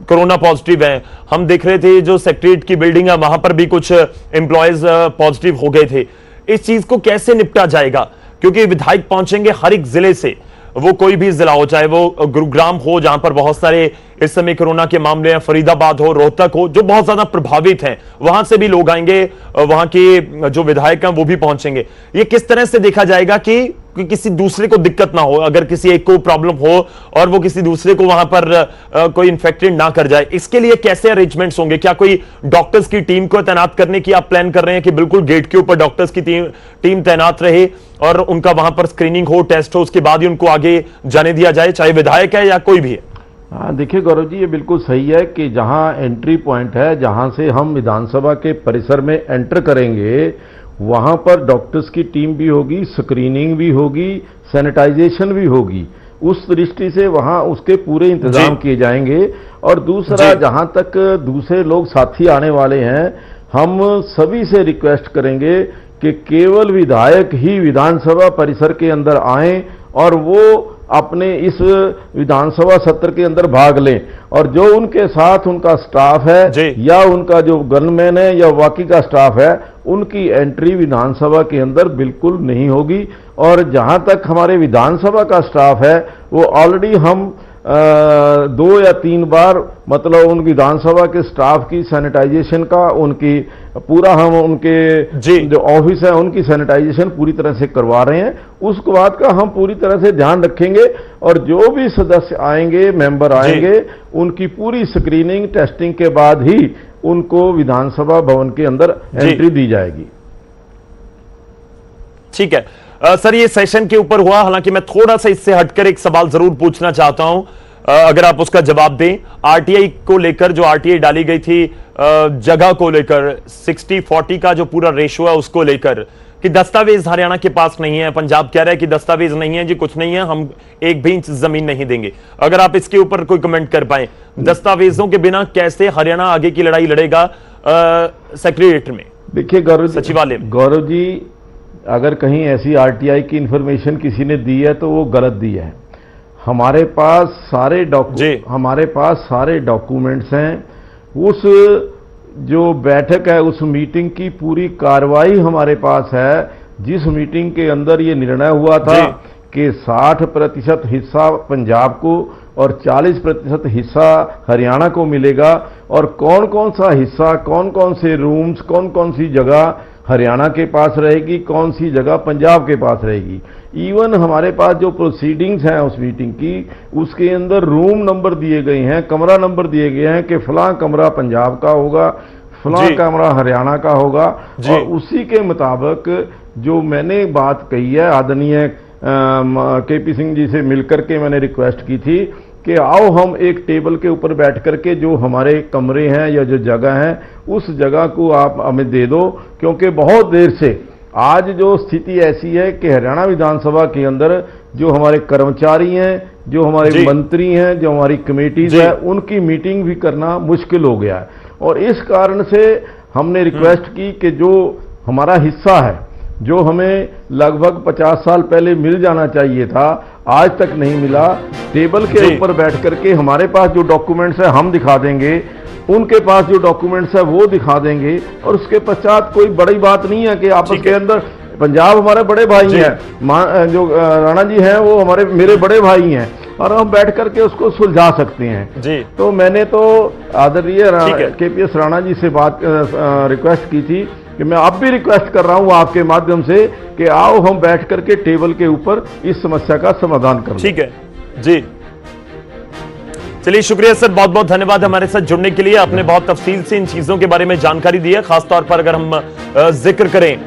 A: कोरोना पॉजिटिव हैं। हम देख रहे थे जो सेक्रेटरीट की बिल्डिंग है वहां पर भी कुछ एम्प्लॉयज पॉजिटिव हो गए थे। इस चीज को कैसे निपटा जाएगा? क्योंकि विधायक पहुंचेंगे हर एक जिले से, वो कोई भी जिला हो, चाहे वो गुरुग्राम हो जहां पर बहुत सारे इस समय कोरोना के मामले हैं, फरीदाबाद हो, रोहतक हो, जो बहुत ज्यादा प्रभावित हैं, वहां से भी लोग आएंगे, वहां के जो विधायक हैं वो भी पहुंचेंगे। ये किस तरह से देखा जाएगा कि किसी दूसरे को दिक्कत ना हो, अगर किसी एक को प्रॉब्लम हो और वो किसी दूसरे को वहां पर कोई इन्फेक्टेड ना कर जाए, इसके लिए कैसे अरेंजमेंट्स होंगे? क्या कोई डॉक्टर्स की टीम को तैनात करने की आप प्लान कर रहे हैं कि बिल्कुल गेट के ऊपर डॉक्टर्स की टीम तैनात रहे और उनका वहां पर स्क्रीनिंग हो, टेस्ट हो, उसके बाद ही उनको आगे जाने दिया जाए, चाहे विधायक है या कोई भी है?
C: हाँ, देखिए गौरव जी, ये बिल्कुल सही है कि जहां एंट्री पॉइंट है, जहां से हम विधानसभा के परिसर में एंटर करेंगे, वहां पर डॉक्टर्स की टीम भी होगी, स्क्रीनिंग भी होगी, सैनिटाइजेशन भी होगी। उस दृष्टि से वहां उसके पूरे इंतजाम किए जाएंगे। और दूसरा, जहां तक दूसरे लोग साथी आने वाले हैं, हम सभी से रिक्वेस्ट करेंगे कि केवल विधायक ही विधानसभा परिसर के अंदर आएं और वो अपने इस विधानसभा सत्र के अंदर भाग लें, और जो उनके साथ उनका स्टाफ है या उनका जो गनमैन है या बाकी का स्टाफ है, उनकी एंट्री विधानसभा के अंदर बिल्कुल नहीं होगी। और जहां तक हमारे विधानसभा का स्टाफ है, वो ऑलरेडी हम 2 या 3 बार मतलब उन विधानसभा के स्टाफ की सैनिटाइजेशन का, उनकी पूरा हम उनके जो ऑफिस है उनकी सैनिटाइजेशन पूरी तरह से करवा रहे हैं। उसके बाद का हम पूरी तरह से ध्यान रखेंगे और जो भी सदस्य आएंगे, मेंबर आएंगे, उनकी पूरी स्क्रीनिंग टेस्टिंग के बाद ही उनको विधानसभा भवन के अंदर एंट्री दी जाएगी।
A: ठीक है सर, ये सेशन के ऊपर हुआ, हालांकि मैं थोड़ा सा इससे हटकर एक सवाल जरूर पूछना चाहता हूं, अगर आप उसका जवाब दें। आरटीआई को लेकर जो आरटीआई डाली गई थी, जगह को लेकर 60-40 का जो पूरा रेशो है उसको लेकर, कि दस्तावेज हरियाणा के पास नहीं है, पंजाब कह रहा है कि दस्तावेज नहीं है जी, कुछ नहीं है, हम 1 भी इंच जमीन नहीं देंगे। अगर आप इसके ऊपर कोई कमेंट कर पाए, दस्तावेजों के बिना कैसे हरियाणा आगे की लड़ाई लड़ेगा सेक्रेटरीट में?
C: देखिए गौरव,
A: सचिवालय में
C: गौरव जी, अगर कहीं ऐसी आरटीआई की इंफॉर्मेशन किसी ने दी है तो वो गलत दी है। हमारे पास सारे डॉक्यूमेंट्स हैं। उस जो बैठक है, उस मीटिंग की पूरी कार्रवाई हमारे पास है, जिस मीटिंग के अंदर ये निर्णय हुआ था कि 60% हिस्सा पंजाब को और 40% हिस्सा हरियाणा को मिलेगा, और कौन कौन सा हिस्सा, कौन कौन से रूम्स, कौन कौन सी जगह हरियाणा के पास रहेगी, कौन सी जगह पंजाब के पास रहेगी। इवन हमारे पास जो प्रोसीडिंग्स हैं उस मीटिंग की, उसके अंदर रूम नंबर दिए गए हैं, कमरा नंबर दिए गए हैं कि फलां कमरा पंजाब का होगा, फलां कमरा हरियाणा का होगा। और उसी के मुताबिक जो मैंने बात कही है, आदरणीय केपी सिंह जी से मिलकर के मैंने रिक्वेस्ट की थी कि आओ हम एक टेबल के ऊपर बैठ करके जो हमारे कमरे हैं या जो जगह है उस जगह को आप हमें दे दो, क्योंकि बहुत देर से आज जो स्थिति ऐसी है कि हरियाणा विधानसभा के अंदर जो हमारे कर्मचारी हैं, जो हमारे मंत्री हैं, जो हमारी कमेटीज है, उनकी मीटिंग भी करना मुश्किल हो गया है। और इस कारण से हमने रिक्वेस्ट की कि जो हमारा हिस्सा है, जो हमें लगभग 50 साल पहले मिल जाना चाहिए था, आज तक नहीं मिला, टेबल के ऊपर बैठ करके हमारे पास जो डॉक्यूमेंट्स है हम दिखा देंगे, उनके पास जो डॉक्यूमेंट्स है वो दिखा देंगे। और उसके पश्चात कोई बड़ी बात नहीं है कि आपस के अंदर, पंजाब हमारे बड़े भाई हैं, जो राणा जी हैं वो मेरे बड़े भाई हैं, और हम बैठ करके उसको सुलझा सकते हैं जी। तो मैंने तो आदरणीय केपीएस राणा जी से बात रिक्वेस्ट की थी कि मैं अब भी रिक्वेस्ट कर रहा हूं आपके माध्यम से कि आओ हम बैठ करके टेबल के ऊपर इस समस्या का समाधान करें।
A: ठीक है जी, चलिए शुक्रिया सर, बहुत बहुत धन्यवाद हमारे साथ जुड़ने के लिए। आपने बहुत तफसील से इन चीजों के बारे में जानकारी दी है। खासतौर पर अगर हम जिक्र करें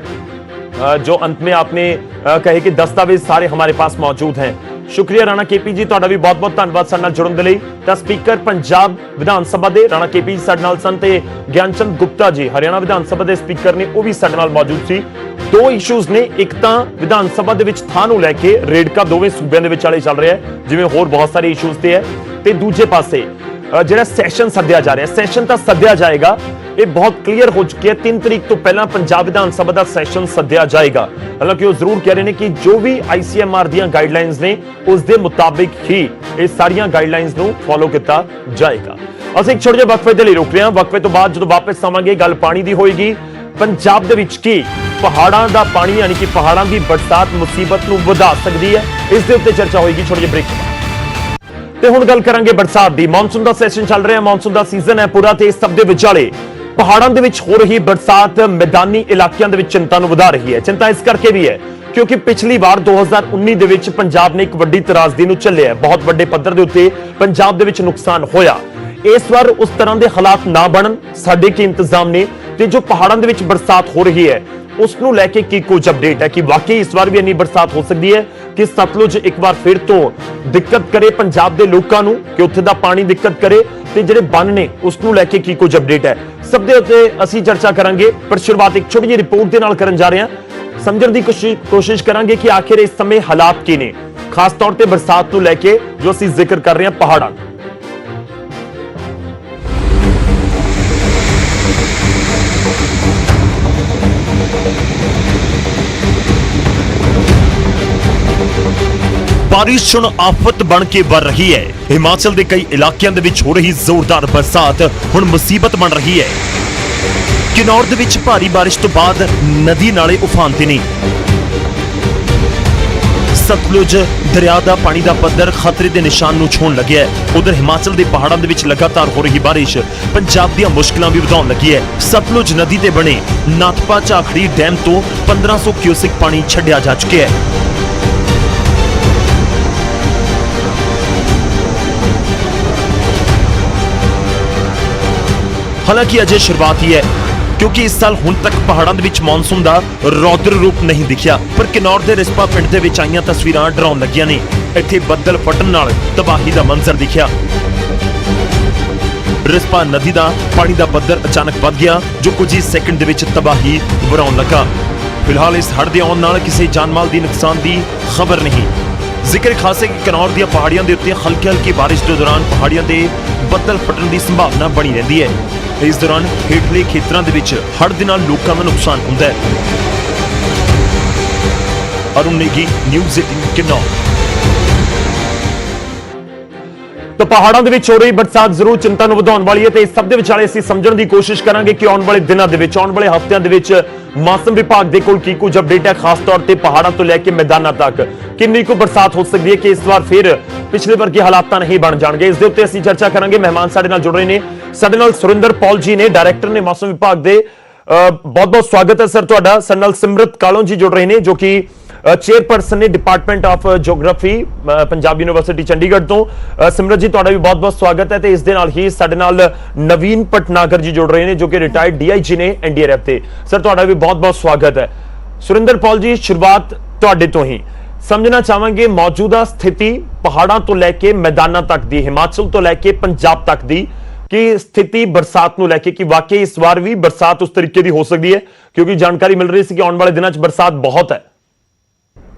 A: जो अंत में आपने कहे कि दस्तावेज सारे हमारे पास मौजूद हैं। शुक्रिया राणा केपी जी, ਤੁਹਾਡਾ ਵੀ ਬਹੁਤ ਬਹੁਤ ਧੰਨਵਾਦ ਸਾਡੇ ਨਾਲ ਜੁੜਨ ਦੇ ਲਈ। ਤਾਂ ਸਪੀਕਰ ਪੰਜਾਬ ਵਿਧਾਨ ਸਭਾ ਦੇ ਰਾਣਾ केपी ਜੀ ਸਾਡੇ ਨਾਲ ਸਨ, ਤੇ ਗਿਆਨਚੰਦ ਗੁਪਤਾ ਜੀ ਹਰਿਆਣਾ ਵਿਧਾਨ ਸਭਾ ਦੇ ਸਪੀਕਰ ਨੇ, ਉਹ ਵੀ ਸਾਡੇ ਨਾਲ ਮੌਜੂਦ ਸੀ। ਦੋ ਇਸ਼ੂਜ਼ ਨੇ, ਇੱਕ ਤਾਂ ਵਿਧਾਨ ਸਭਾ ਦੇ ਵਿੱਚ ਥਾਂ ਨੂੰ ਲੈ ਕੇ ਰੇੜਕਾ ਦੋਵੇਂ ਸੂਬਿਆਂ ਦੇ ਵਿਚਾਲੇ ਚੱਲ ਰਿਹਾ ਹੈ, ਜਿਵੇਂ ਹੋਰ ਬਹੁਤ ਸਾਰੇ ਇਸ਼ੂਜ਼ ਤੇ ਹੈ, ਤੇ ਦੂਜੇ ਪਾਸੇ ਜਿਹੜਾ ਸੈਸ਼ਨ ਸੱਦਿਆ ਜਾ ਰਿਹਾ, ਸੈਸ਼ਨ ਤਾਂ ਸੱਦਿਆ ਜਾਏਗਾ, ਇਹ ਬਹੁਤ ਕਲੀਅਰ ਹੋ ਚੁੱਕੀ ਹੈ। 3 ਤਰੀਕ ਤੋਂ ਪਹਿਲਾਂ ਪੰਜਾਬ ਵਿਧਾਨ ਸਭਾ ਦਾ ਸੈਸ਼ਨ ਸੱਦਿਆ ਜਾਏਗਾ। ਹਾਲਾਂਕਿ ਉਹ ਜ਼ਰੂਰ ਕਹਿ ਰਹੇ ਨੇ ਕਿ ਜੋ ਵੀ ICMR ਦੀਆਂ ਗਾਈਡਲਾਈਨਸ ਨੇ ਉਸ ਦੇ ਮੁਤਾਬਿਕ ਹੀ ਇਹ ਸਾਰੀਆਂ ਗਾਈਡਲਾਈਨਸ ਨੂੰ ਫੋਲੋ ਕੀਤਾ ਜਾਏਗਾ। ਅਸੀਂ ਇੱਕ ਛੋਟੇ ਜਿਹੇ ਵਕਫੇ ਦੇ ਲਈ ਰੁਕ ਰਹੇ ਹਾਂ। ਵਕਫੇ ਤੋਂ ਬਾਅਦ ਜਦੋਂ ਵਾਪਸ ਆਵਾਂਗੇ, ਗੱਲ ਪਾਣੀ ਦੀ ਹੋਏਗੀ। ਪੰਜਾਬ ਦੇ ਵਿੱਚ ਕੀ ਪਹਾੜਾਂ ਦਾ ਪਾਣੀ, ਯਾਨੀ ਕਿ ਪਹਾੜਾਂ ਦੀ ਬਰਸਾਤ ਮੁਸੀਬਤ ਨੂੰ ਵਧਾ ਸਕਦੀ ਹੈ, ਇਸ ਦੇ ਉੱਤੇ ਚਰਚਾ ਹੋਏਗੀ ਛੋਟੇ ਜਿਹੇ ਬ੍ਰੇਕ ਤੋਂ ਬਾਅਦ। ਤੇ ਹੁਣ ਗੱਲ ਕਰਾਂਗੇ ਬਰਸਾਤ ਦੀ। ਮੌਨਸੂਨ ਦਾ ਸੈਸ਼ਨ ਚੱਲ ਰਿਹਾ, ਮੌਨਸੂਨ ਦਾ ਸੀਜ਼ਨ ਹੈ ਪੂਰਾ, ਤੇ ਇਸ ਸਭ ਦੇ ਵਿਚਾਲੇ ਪਹਾੜਾਂ ਦੇ ਵਿੱਚ ਹੋ ਰਹੀ ਬਰਸਾਤ ਮੈਦਾਨੀ ਇਲਾਕਿਆਂ ਦੇ ਵਿੱਚ ਚਿੰਤਾ ਨੂੰ ਵਧਾ ਰਹੀ ਹੈ। ਚਿੰਤਾ ਇਸ ਕਰਕੇ ਵੀ ਹੈ ਕਿਉਂਕਿ ਪਿਛਲੀ ਵਾਰ 2019 ਦੇ ਵਿੱਚ ਪੰਜਾਬ ਨੇ ਇੱਕ ਵੱਡੀ ਤਰਾਜ਼ਦੀ ਨੂੰ ਝੱਲਿਆ, ਬਹੁਤ ਵੱਡੇ ਪੱਧਰ ਦੇ ਉੱਤੇ ਪੰਜਾਬ ਦੇ ਵਿੱਚ ਨੁਕਸਾਨ ਹੋਇਆ। ਇਸ ਵਾਰ ਉਸ ਤਰ੍ਹਾਂ ਦੇ ਹਾਲਾਤ ਨਾ ਬਣਨ, ਸਾਡੇ ਕੀ ਇੰਤਜ਼ਾਮ ਨੇ, ਤੇ ਜੋ ਪਹਾੜਾਂ ਦੇ ਵਿੱਚ ਬਰਸਾਤ ਹੋ ਰਹੀ ਹੈ ਉਸ ਨੂੰ ਲੈ ਕੇ ਕੀ ਕੁਝ ਅਪਡੇਟ ਹੈ ਕਿ ਵਾਕਈ ਇਸ ਵਾਰ ਵੀ ਇੰਨੀ ਬਰਸਾਤ ਹੋ ਸਕਦੀ ਹੈ ਕਿ ਸਤਲੁਜ ਇੱਕ ਵਾਰ ਫਿਰ ਤੋਂ ਦਿੱਕਤ ਕਰੇ ਪੰਜਾਬ ਦੇ ਲੋਕਾਂ ਨੂੰ, ਕਿ ਉੱਥੇ ਦਾ ਪਾਣੀ ਦਿੱਕਤ ਕਰੇ, ਤੇ ਜਿਹੜੇ ਬੰਨ ਨੇ ਉਸ ਨੂੰ ਲੈ ਕੇ ਕੀ ਕੁਝ ਅਪਡੇਟ ਹੈ, ਸਭ ਦੇ ਉੱਤੇ ਅਸੀਂ ਚਰਚਾ ਕਰਾਂਗੇ। ਪਰ ਸ਼ੁਰੂਆਤ ਇੱਕ ਛੋਟੀ ਜਿਹੀ ਰਿਪੋਰਟ ਦੇ ਨਾਲ ਕਰਨ ਜਾ ਰਹੇ ਹਾਂ। ਸਮਝਣ ਦੀ ਕੋਸ਼ਿਸ਼ ਕਰਾਂਗੇ ਕਿ ਆਖਿਰ ਇਸ ਸਮੇਂ ਹਾਲਾਤ ਕੀ ਨੇ, ਖਾਸ ਤੌਰ ਤੇ ਬਰਸਾਤ ਨੂੰ ਲੈ ਕੇ ਜੋ ਅਸੀਂ ਜ਼ਿਕਰ ਕਰ ਰਹੇ ਹਾਂ ਪਹਾੜਾਂ। बारिश ਹੁਣ ਆਫਤ ਬਣ ਕੇ ਵਰ ਰਹੀ ਹੈ। ਹਿਮਾਚਲ ਦੇ ਕਈ ਇਲਾਕਿਆਂ ਦੇ ਵਿੱਚ ਹੋ ਰਹੀ ਜ਼ੋਰਦਾਰ ਬਰਸਾਤ ਹੁਣ ਮੁਸੀਬਤ ਬਣ ਰਹੀ ਹੈ। ਕਿਨੌਰ ਦੇ ਵਿੱਚ ਭਾਰੀ ਬਾਰਿਸ਼ ਤੋਂ ਬਾਅਦ ਨਦੀ ਨਾਲੇ ਉਫਾਨ ਤੇ ਨੇ। ਸਤਲੁਜ ਦਰਿਆ ਦਾ ਪਾਣੀ ਦਾ ਪੱਧਰ ਖਤਰੇ ਦੇ ਨਿਸ਼ਾਨ ਨੂੰ ਛੂਹਣ ਲੱਗਿਆ ਹੈ। ਉਧਰ ਹਿਮਾਚਲ ਦੇ ਪਹਾੜਾਂ ਦੇ ਵਿੱਚ ਲਗਾਤਾਰ ਹੋ ਰਹੀ ਬਾਰਿਸ਼ ਪੰਜਾਬ ਦੀਆਂ ਮੁਸ਼ਕਲਾਂ ਵੀ ਵਧਾਉਣ ਲੱਗੀ ਹੈ। ਸਤਲੁਜ ਨਦੀ ਤੇ ਬਣੇ ਨਾਥਪਾ ਝਾਖੜੀ ਡੈਮ ਤੋਂ 1500 ਕਿਊਸਿਕ ਪਾਣੀ ਛੱਡਿਆ ਜਾ ਚੁੱਕਿਆ ਹੈ। ਹਾਲਾਂਕਿ ਅਜੇ ਸ਼ੁਰੂਆਤ ਹੀ ਹੈ, ਕਿਉਂਕਿ ਇਸ ਸਾਲ ਹੁਣ ਤੱਕ ਪਹਾੜਾਂ ਦੇ ਵਿੱਚ ਮੌਨਸੂਨ ਦਾ ਰੌਦਰ ਰੂਪ ਨਹੀਂ ਦਿਖਿਆ। ਪਰ ਕਿਨੌਰ ਦੇ ਰਿਸਪਾ ਪਿੰਡ ਦੇ ਵਿੱਚ ਆਈਆਂ ਤਸਵੀਰਾਂ ਡਰਾਉਣ ਲੱਗੀਆਂ ਨੇ। ਇੱਥੇ ਬੱਦਲ ਫਟਣ ਨਾਲ ਤਬਾਹੀ ਦਾ ਮੰਜ਼ਰ ਦਿਖਿਆ। ਰਿਸਪਾ ਨਦੀ ਦਾ ਪਾਣੀ ਦਾ ਪੱਧਰ ਅਚਾਨਕ ਵੱਧ ਗਿਆ, ਜੋ ਕੁਝ ਹੀ ਸੈਕਿੰਡ ਦੇ ਵਿੱਚ ਤਬਾਹੀ ਵਰਾਉਣ ਲੱਗਾ। ਫਿਲਹਾਲ ਇਸ ਹੜ੍ਹ ਦੇ ਆਉਣ ਨਾਲ ਕਿਸੇ ਜਾਨਮਾਲ ਦੀ ਨੁਕਸਾਨ ਦੀ ਖਬਰ ਨਹੀਂ। ਜ਼ਿਕਰ ਖਾਸ ਹੈ ਕਿ ਕਿਨੌਰ ਦੀਆਂ ਪਹਾੜੀਆਂ ਦੇ ਉੱਤੇ ਹਲਕੀ ਬਾਰਿਸ਼ ਦੇ ਦੌਰਾਨ ਪਹਾੜੀਆਂ ਦੇ ਬੱਦਲ ਫਟਣ ਦੀ ਸੰਭਾਵਨਾ ਬਣੀ ਰਹਿੰਦੀ ਹੈ। ਇਸ ਦੌਰਾਨ ਹੇਠਲੇ ਖੇਤਰਾਂ ਦੇ ਵਿੱਚ ਹੜ੍ਹ ਦੇ ਨਾਲ ਲੋਕਾਂ ਦਾ ਨੁਕਸਾਨ ਹੁੰਦਾ ਹੈ। ਅਰੁਣ ਨੇਗੀ, ਨਿਊਜ਼ 18 ਕਿਨੌਰ। ਤਾਂ ਪਹਾੜਾਂ ਦੇ ਵਿੱਚ ਹੋ ਰਹੀ ਬਰਸਾਤ ਜ਼ਰੂਰ ਚਿੰਤਾ ਨੂੰ ਵਧਾਉਣ ਵਾਲੀ ਹੈ ਤੇ ਇਸ ਸਭ ਦੇ ਵਿਚਾਲੇ ਅਸੀਂ ਸਮਝਣ ਦੀ ਕੋਸ਼ਿਸ਼ ਕਰਾਂਗੇ ਕਿ ਆਉਣ ਵਾਲੇ ਦਿਨਾਂ ਦੇ ਵਿੱਚ, ਆਉਣ ਵਾਲੇ ਹਫ਼ਤਿਆਂ ਦੇ ਵਿੱਚ ਮੌਸਮ ਵਿਭਾਗ ਦੇ ਕੋਲ ਕੀ ਕੁਝ ਅਪਡੇਟ ਹੈ, ਖਾਸ ਤੌਰ ਤੇ ਪਹਾੜਾਂ ਤੋਂ ਲੈ ਕੇ ਮੈਦਾਨਾਂ ਤੱਕ ਕਿੰਨੀ ਕੁ ਬਰਸਾਤ ਹੋ ਸਕਦੀ ਹੈ ਕਿ ਇਸ ਵਾਰ ਫਿਰ ਪਿਛਲੇ ਵਰਗੇ ਹਾਲਾਤ ਤਾਂ ਨਹੀਂ ਬਣ ਜਾਣਗੇ। ਇਸ ਦੇ ਉੱਤੇ ਅਸੀਂ ਚਰਚਾ ਕਰਾਂਗੇ। ਮਹਿਮਾਨ ਸਾਡੇ ਨਾਲ ਜੁੜ ਰਹੇ ਨੇ। ਸਾਡੇ ਨਾਲ ਸੁਰਿੰਦਰ ਪੌਲ ਜੀ ਨੇ, ਡਾਇਰੈਕਟਰ ਨੇ ਮੌਸਮ ਵਿਭਾਗ ਦੇ। ਬਹੁਤ-ਬਹੁਤ ਸਵਾਗਤ ਹੈ ਸਰ ਤੁਹਾਡਾ। ਸਾਡੇ ਨਾਲ ਸਿਮਰਤ ਕਾਲੋਂ ਜੀ ਜੁੜ ਰਹੇ ਨੇ, ਜੋ ਕਿ ਚੇਅਰਪਰਸਨ ਨੇ department of geography Punjab university Chandigarh ਤੋਂ। ਸਿਮਰਤ ਜੀ ਤੁਹਾਡਾ ਵੀ ਬਹੁਤ-ਬਹੁਤ ਸਵਾਗਤ ਹੈ। ਤੇ ਇਸ ਦੇ ਨਾਲ ਹੀ ਸਾਡੇ ਨਾਲ ਨਵੀਨ ਪਟਨਾਗਰ ਜੀ ਜੁੜ ਰਹੇ ਨੇ, ਜੋ ਕਿ ਰਿਟਾਇਰਡ ਡੀਆਈਜੀ ਨੇ ਐਨਡੀਆਰਐਫ ਤੇ। ਸਰ ਤੁਹਾਡਾ ਵੀ ਬਹੁਤ-ਬਹੁਤ ਸਵਾਗਤ ਹੈ। ਸੁਰਿੰਦਰ ਪੌਲ ਜੀ, ਸ਼ੁਰੂਆਤ ਤੁਹਾਡੇ ਤੋਂ ਹੀ ਸਮਝਣਾ ਚਾਹਾਂਗੇ ਮੌਜੂਦਾ ਸਥਿਤੀ ਪਹਾੜਾਂ ਤੋਂ ਲੈ ਕੇ ਮੈਦਾਨਾਂ ਤੱਕ ਦੀ, ਹਿਮਾਚਲ ਤੋਂ ਲੈ ਕੇ ਪੰਜਾਬ ਤੱਕ ਦੀ ਕਿ ਸਥਿਤੀ ਬਰਸਾਤ ਨੂੰ ਲੈ ਕੇ, ਕਿ ਵਾਕਈ ਇਸ ਵਾਰ ਵੀ ਬਰਸਾਤ ਉਸ ਤਰੀਕੇ ਦੀ ਹੋ ਸਕਦੀ ਹੈ, ਕਿਉਂਕਿ ਜਾਣਕਾਰੀ ਮਿਲ ਰਹੀ ਸੀ ਕਿ ਆਉਣ ਵਾਲੇ ਦਿਨਾਂ 'ਚ ਬਰਸਾਤ ਬਹੁਤ ਹੈ।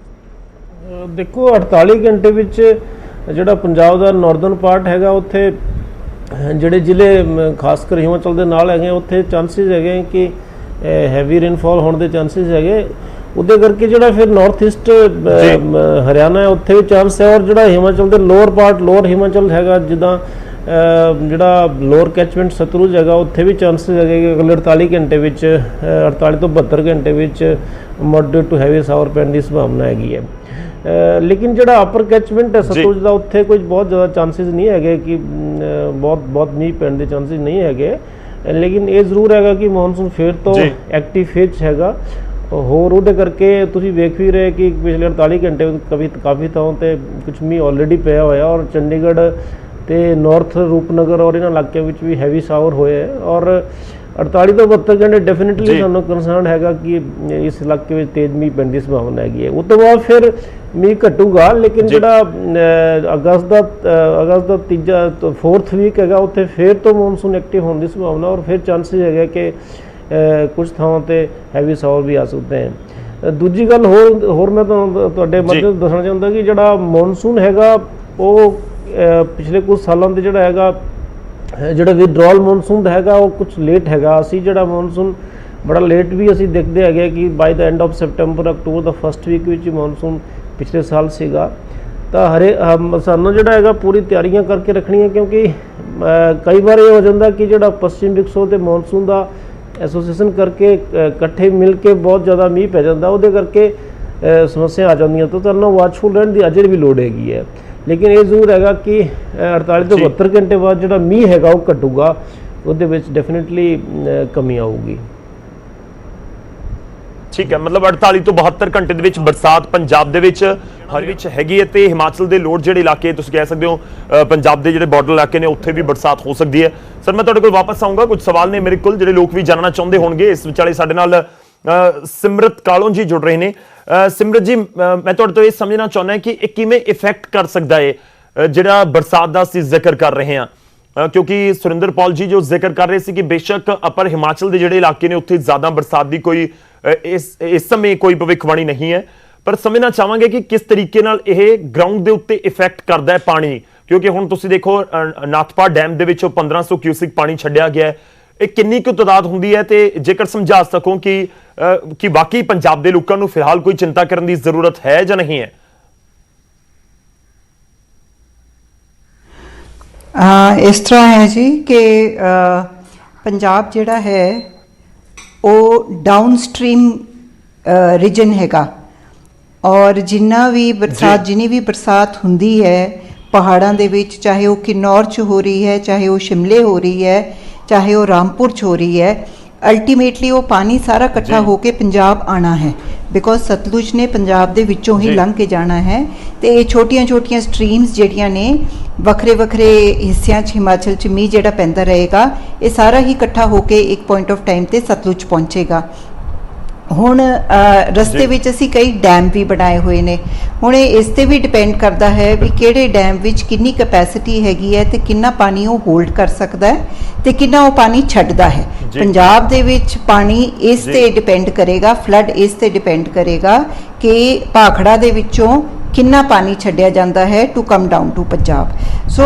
D: ਦੇਖੋ 48 ਘੰਟੇ ਵਿੱਚ ਜਿਹੜਾ ਪੰਜਾਬ ਦਾ ਨਾਰਦਰਨ ਪਾਰਟ ਹੈਗਾ, ਉੱਥੇ ਜਿਹੜੇ ਜ਼ਿਲ੍ਹੇ ਖਾਸ ਕਰ ਹਿਮਾਚਲ ਦੇ ਨਾਲ ਹੈਗੇ, ਉੱਥੇ ਚਾਂਸਸ ਹੈਗੇ ਕਿ ਹੈਵੀ ਰੇਨਫਾਲ ਹੋਣ ਦੇ ਚਾਂਸਸ ਹੈਗੇ। ਉਹਦੇ ਕਰਕੇ ਜਿਹੜਾ ਫਿਰ ਨਾਰਥ ਈਸਟ ਹਰਿਆਣਾ ਹੈ, ਉੱਥੇ ਵੀ ਚਾਂਸ ਹੈ। ਔਰ ਜਿਹੜਾ ਹਿਮਾਚਲ ਦੇ ਲੋਅਰ ਪਾਰਟ, ਲੋਅਰ ਹਿਮਾਚਲ ਹੈਗਾ, ਜਿੱਦਾਂ ਜਿਹੜਾ ਲੋਅਰ ਕੈਚਮੈਂਟ ਸਤਲੁਜ ਹੈਗਾ, ਉੱਥੇ ਵੀ ਚਾਂਸਸ ਹੈਗੇ ਕਿ ਅਗਲੇ 48 ਘੰਟੇ ਵਿੱਚ 48 ਤੋਂ 72 ਘੰਟੇ ਵਿੱਚ ਮੋਡਰੇਟ ਟੂ ਹੈਵੀ ਸ਼ਾਵਰ ਪੈਣ ਦੀ ਸੰਭਾਵਨਾ ਹੈਗੀ ਹੈ। ਲੇਕਿਨ ਜਿਹੜਾ ਅਪਰ ਕੈਚਮੈਂਟ ਹੈ ਸਤਲੁਜ ਦਾ, ਉੱਥੇ ਕੁਝ ਬਹੁਤ ਜ਼ਿਆਦਾ ਚਾਂਸਸ ਨਹੀਂ ਹੈਗੇ ਕਿ ਬਹੁਤ ਮੀਂਹ ਪੈਣ ਦੇ ਚਾਂਸਸ ਨਹੀਂ ਹੈਗੇ। ਲੇਕਿਨ ਇਹ ਜ਼ਰੂਰ ਹੈਗਾ ਕਿ ਮੌਨਸੂਨ ਫਿਰ ਤੋਂ ਐਕਟਿਵ ਫੇਜ਼ ਹੈਗਾ। ਹੋਰ ਉਹਦੇ ਕਰਕੇ ਤੁਸੀਂ ਵੇਖ ਵੀ ਰਹੇ ਕਿ ਪਿਛਲੇ 48 ਘੰਟੇ ਕਾਫੀ ਥਾਵਾਂ 'ਤੇ ਕੁਝ ਮੀਂਹ ਆਲਰੇਡੀ ਪਿਆ ਹੋਇਆ। ਔਰ ਚੰਡੀਗੜ੍ਹ ਤੇ ਨਾਰਥ ਰੂਪਨਗਰ ਔਰ ਇਹਨਾਂ ਇਲਾਕਿਆਂ ਵਿੱਚ ਵੀ ਹੈਵੀ ਸ਼ਾਵਰ ਹੋਏ ਹੈ। ਔਰ 48 ਤੋਂ 72 ਘੰਟੇ ਡੈਫੀਨਿਟਲੀ ਸਾਨੂੰ ਕੰਸਰਨ ਹੈਗਾ ਕਿ ਇਸ ਇਲਾਕੇ ਵਿੱਚ ਤੇਜ਼ ਮੀਂਹ ਪੈਣ ਦੀ ਸੰਭਾਵਨਾ ਹੈਗੀ ਹੈ। ਉਸ ਤੋਂ ਬਾਅਦ ਫਿਰ ਮੀਂਹ ਘਟੂਗਾ, ਲੇਕਿਨ ਜਿਹੜਾ ਅਗਸਤ ਦਾ ਤੀਜਾ 4th ਵੀਕ ਹੈਗਾ, ਉੱਥੇ ਫਿਰ ਤੋਂ ਮੌਨਸੂਨ ਐਕਟਿਵ ਹੋਣ ਦੀ ਸੰਭਾਵਨਾ। ਔਰ ਫਿਰ ਚਾਂਸਸ ਹੈਗੇ ਕਿ ਕੁਝ ਥਾਵਾਂ 'ਤੇ ਹੈਵੀ ਸ਼ਾਵਰ ਵੀ ਆ ਸਕਦੇ ਹੈ। ਦੂਜੀ ਗੱਲ ਹੋਰ ਮੈਂ ਤੁਹਾਡੇ ਮੱਦੇ ਦੱਸਣਾ ਚਾਹੁੰਦਾ ਕਿ ਜਿਹੜਾ ਮੌਨਸੂਨ ਹੈਗਾ, ਉਹ ਪਿਛਲੇ ਕੁਝ ਸਾਲਾਂ ਦੇ ਜਿਹੜਾ ਹੈਗਾ, ਜਿਹੜਾ ਵਿਦਡਰਾਅਲ ਮੌਨਸੂਨ ਦਾ ਹੈਗਾ, ਉਹ ਕੁਝ ਲੇਟ ਹੈਗਾ। ਅਸੀਂ ਜਿਹੜਾ ਮੌਨਸੂਨ ਬੜਾ ਲੇਟ ਵੀ ਅਸੀਂ ਦੇਖਦੇ ਹੈਗੇ ਕਿ ਬਾਈ ਦਾ ਐਂਡ ਆਫ ਸੈਪਟੈਂਬਰ, ਅਕਤੂਬਰ ਦਾ ਫਸਟ ਵੀਕ ਵਿੱਚ ਮੌਨਸੂਨ ਪਿਛਲੇ ਸਾਲ ਸੀਗਾ। ਤਾਂ ਸਾਨੂੰ ਜਿਹੜਾ ਹੈਗਾ ਪੂਰੀ ਤਿਆਰੀਆਂ ਕਰਕੇ ਰੱਖਣੀਆਂ, ਕਿਉਂਕਿ ਕਈ ਵਾਰ ਇਹ ਹੋ ਜਾਂਦਾ ਕਿ ਜਿਹੜਾ ਪੱਛਮੀ ਵਿਕਸੋ ਤੇ ਮੌਨਸੂਨ ਦਾ ਐਸੋਸੀਏਸ਼ਨ ਕਰਕੇ ਇਕੱਠੇ ਮਿਲ ਕੇ ਬਹੁਤ ਜ਼ਿਆਦਾ ਮੀਂਹ ਪੈ ਜਾਂਦਾ, ਉਹਦੇ ਕਰਕੇ ਸਮੱਸਿਆ ਆ ਜਾਂਦੀਆਂ। ਤਾਂ ਤੁਹਾਨੂੰ ਵਾਚਫੁਲ ਰਹਿਣ ਦੀ ਅਜੇ ਵੀ ਲੋੜ ਹੈਗੀ ਹੈ। ਲੇਕਿਨ ਇਹ ਜ਼ਰੂਰ ਹੈਗਾ ਕਿ 48 ਤੋਂ 72 ਘੰਟੇ ਬਾਅਦ ਜਿਹੜਾ ਮੀਂਹ ਹੈਗਾ ਉਹ ਘਟੂਗਾ, ਉਹਦੇ ਵਿੱਚ ਡੈਫੀਨਿਟਲੀ ਕਮੀ ਆਊਗੀ।
A: ਠੀਕ ਹੈ, ਮਤਲਬ 48 ਤੋਂ 72 ਘੰਟੇ ਦੇ ਵਿੱਚ ਬਰਸਾਤ ਪੰਜਾਬ ਦੇ ਵਿੱਚ ਹਰ ਵਿੱਚ ਹੈਗੀ ਹੈ। ਤੇ ਹਿਮਾਚਲ ਦੇ ਲੋੜ ਜਿਹੜੇ ਇਲਾਕੇ ਤੁਸੀਂ ਕਹਿ ਸਕਦੇ ਹੋ, ਪੰਜਾਬ ਦੇ ਜਿਹੜੇ ਬਾਰਡਰ ਇਲਾਕੇ ਨੇ, ਉੱਥੇ ਵੀ ਬਰਸਾਤ ਹੋ ਸਕਦੀ ਹੈ। ਸਰ ਮੈਂ ਤੁਹਾਡੇ ਕੋਲ ਵਾਪਸ ਆਊਂਗਾ, ਕੁਝ ਸਵਾਲ ਨੇ ਮੇਰੇ ਕੋਲ ਜਿਹੜੇ ਲੋਕ ਵੀ ਜਾਣਨਾ ਚਾਹੁੰਦੇ ਹੋਣਗੇ। ਇਸ ਵਿਚਾਲੇ ਸਾਡੇ ਨਾਲ ਸਿਮਰਤ ਕਾਲੋਂ ਜੀ ਜੁੜ ਰਹੇ ਨੇ। ਸਿਮਰਤ ਜੀ, ਮੈਂ ਤੁਹਾਡੇ ਤੋਂ ਇਹ ਸਮਝਣਾ ਚਾਹੁੰਦਾ ਕਿ ਇਹ ਕਿਵੇਂ ਇਫੈਕਟ ਕਰ ਸਕਦਾ ਹੈ ਜਿਹੜਾ ਬਰਸਾਤ ਦਾ ਅਸੀਂ ਜ਼ਿਕਰ ਕਰ ਰਹੇ ਹਾਂ, ਕਿਉਂਕਿ ਸੁਰਿੰਦਰ ਪੌਲ ਜੀ ਜੋ ਜ਼ਿਕਰ ਕਰ ਰਹੇ ਸੀ ਕਿ ਬੇਸ਼ੱਕ ਅਪਰ ਹਿਮਾਚਲ ਦੇ ਜਿਹੜੇ ਇਲਾਕੇ ਨੇ ਉੱਥੇ ਜ਼ਿਆਦਾ ਬਰਸਾਤ ਦੀ ਕੋਈ ਇਸ ਸਮੇਂ ਕੋਈ ਭਵਿੱਖਬਾਣੀ ਨਹੀਂ ਹੈ, ਪਰ ਸਮਝਣਾ ਚਾਹਾਂਗੇ ਕਿ ਕਿਸ ਤਰੀਕੇ ਨਾਲ ਇਹ ਗਰਾਊਂਡ ਦੇ ਉੱਤੇ ਇਫੈਕਟ ਕਰਦਾ ਹੈ ਪਾਣੀ। ਕਿਉਂਕਿ ਹੁਣ ਤੁਸੀਂ ਦੇਖੋ ਨਾਥਪਾ ਡੈਮ ਦੇ ਵਿੱਚੋਂ 1500 ਕਿਊਸਿਕ ਪਾਣੀ ਛੱਡਿਆ ਗਿਆ ਹੈ। ਇਹ ਕਿੰਨੀ ਕੁ ਤਾਦਾਦ ਹੁੰਦੀ ਹੈ, ਤੇ ਜੇਕਰ ਸਮਝਾ ਸਕੋ ਕਿ ਵਾਕਈ ਪੰਜਾਬ ਦੇ ਲੋਕਾਂ ਨੂੰ ਫਿਲਹਾਲ ਕੋਈ ਚਿੰਤਾ ਕਰਨ ਦੀ ਜ਼ਰੂਰਤ ਹੈ ਜਾਂ ਨਹੀਂ ਹੈ?
E: ਇਸ ਤਰ੍ਹਾਂ ਹੈ ਜੀ ਕਿ ਪੰਜਾਬ ਜਿਹੜਾ ਹੈ ਉਹ ਡਾਊਨ ਸਟ੍ਰੀਮ ਰੀਜਨ ਹੈਗਾ, ਔਰ ਜਿੰਨਾ ਵੀ ਬਰਸਾਤ ਜਿੰਨੀ ਵੀ ਬਰਸਾਤ ਹੁੰਦੀ ਹੈ ਪਹਾੜਾਂ ਦੇ ਵਿੱਚ, ਚਾਹੇ ਉਹ ਕਿन्नौर 'ਚ ਹੋ ਰਹੀ ਹੈ, ਚਾਹੇ ਉਹ ਸ਼ਿਮਲੇ ਹੋ ਰਹੀ ਹੈ, ਚਾਹੇ ਉਹ ਰਾਮਪੁਰ 'ਚ ਹੋ ਰਹੀ ਹੈ, ਅਲਟੀਮੇਟਲੀ ਉਹ ਪਾਣੀ ਸਾਰਾ ਇਕੱਠਾ ਹੋ ਕੇ ਪੰਜਾਬ ਆਣਾ ਹੈ, ਬਿਕੋਜ਼ ਸਤਲੁਜ ਨੇ ਪੰਜਾਬ ਦੇ ਵਿੱਚੋਂ ਹੀ ਲੰਘ ਕੇ ਜਾਣਾ ਹੈ। ਤੇ ਇਹ ਛੋਟੀਆਂ-ਛੋਟੀਆਂ ਸਟਰੀਮਸ ਜਿਹੜੀਆਂ ਨੇ ਵੱਖਰੇ ਹਿੱਸਿਆਂ 'ਚ ਹਿਮਾਚਲ 'ਚ ਮੀਂਹ ਜਿਹੜਾ ਪੈਂਦਾ ਰਹੇਗਾ, ਇਹ ਸਾਰਾ ਹੀ ਇਕੱਠਾ ਹੋ ਕੇ ਇੱਕ ਪੁਆਇੰਟ ਆਫ ਟਾਈਮ ਤੇ ਸਤਲੁਜ ਪਹੁੰਚੇਗਾ। ਹੁਣ ਰਸਤੇ ਵਿੱਚ ਅਸੀਂ ਕਈ ਡੈਮ ਵੀ ਬਣਾਏ ਹੋਏ ਨੇ। ਹੁਣ ਇਹ ਇਸ ਤੇ ਵੀ ਡਿਪੈਂਡ ਕਰਦਾ ਹੈ ਵੀ ਕਿਹੜੇ ਡੈਮ ਵਿੱਚ ਕਿੰਨੀ ਕੈਪੈਸਿਟੀ ਹੈਗੀ ਹੈ ਤੇ ਕਿੰਨਾ ਪਾਣੀ ਉਹ ਹੋਲਡ ਕਰ ਸਕਦਾ ਹੈ ਤੇ ਕਿੰਨਾ ਉਹ ਪਾਣੀ ਛੱਡਦਾ ਹੈ। ਪੰਜਾਬ ਦੇ ਵਿੱਚ ਪਾਣੀ ਇਸ ਤੇ ਡਿਪੈਂਡ ਕਰੇਗਾ, ਫਲੱਡ ਇਸ ਤੇ ਡਿਪੈਂਡ ਕਰੇਗਾ ਕਿ ਭਾਖੜਾ ਦੇ ਵਿੱਚੋਂ ਕਿੰਨਾ ਪਾਣੀ ਛੱਡਿਆ ਜਾਂਦਾ ਹੈ to come down to Punjab. So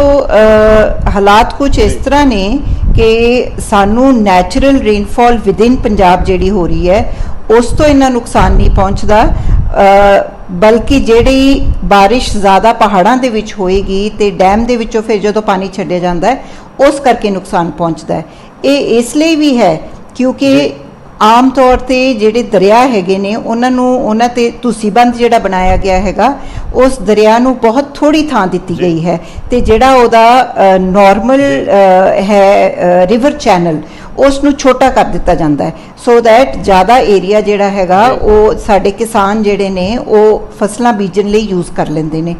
E: ਹਾਲਾਤ ਕੁਝ ਇਸ ਤਰ੍ਹਾਂ ਨੇ ਕਿ ਸਾਨੂੰ ਨੈਚੁਰਲ ਰੇਨਫਾਲ ਵਿਦਿਨ ਪੰਜਾਬ ਜਿਹੜੀ ਹੋ ਰਹੀ ਹੈ ਉਸ ਤੋਂ ਇੰਨਾ ਨੁਕਸਾਨ ਨਹੀਂ ਪਹੁੰਚਦਾ, ਬਲਕਿ ਜਿਹੜੀ ਬਾਰਿਸ਼ ਜ਼ਿਆਦਾ ਪਹਾੜਾਂ ਦੇ ਵਿੱਚ ਹੋਏਗੀ ਤੇ ਡੈਮ ਦੇ ਵਿੱਚੋਂ ਫਿਰ ਜਦੋਂ ਪਾਣੀ ਛੱਡਿਆ ਜਾਂਦਾ ਹੈ ਉਸ ਕਰਕੇ ਨੁਕਸਾਨ ਪਹੁੰਚਦਾ ਹੈ। ਇਹ ਇਸ ਲਈ ਵੀ ਹੈ ਕਿਉਂਕਿ ਆਮ ਤੌਰ ਤੇ ਜਿਹੜੇ ਦਰਿਆ ਹੈਗੇ ਨੇ ਉਹਨਾਂ ਤੇ ਤੁਸੀਂ ਬੰਦ ਜਿਹੜਾ ਬਣਾਇਆ ਗਿਆ ਹੈਗਾ, ਉਸ ਦਰਿਆ ਨੂੰ ਬਹੁਤ ਥੋੜੀ ਥਾਂ ਦਿੱਤੀ ਗਈ ਹੈ ਤੇ ਜਿਹੜਾ ਉਹਦਾ ਨਾਰਮਲ ਹੈ ਰਿਵਰ ਚੈਨਲ ਉਸ ਨੂੰ ਛੋਟਾ ਕਰ ਦਿੱਤਾ ਜਾਂਦਾ ਹੈ, ਸੋ ਦੈਟ ਜ਼ਿਆਦਾ ਏਰੀਆ ਜਿਹੜਾ ਹੈਗਾ ਉਹ ਸਾਡੇ ਕਿਸਾਨ ਜਿਹੜੇ ਨੇ ਉਹ ਫਸਲਾਂ ਬੀਜਣ ਲਈ ਯੂਜ਼ ਕਰ ਲੈਂਦੇ ਨੇ।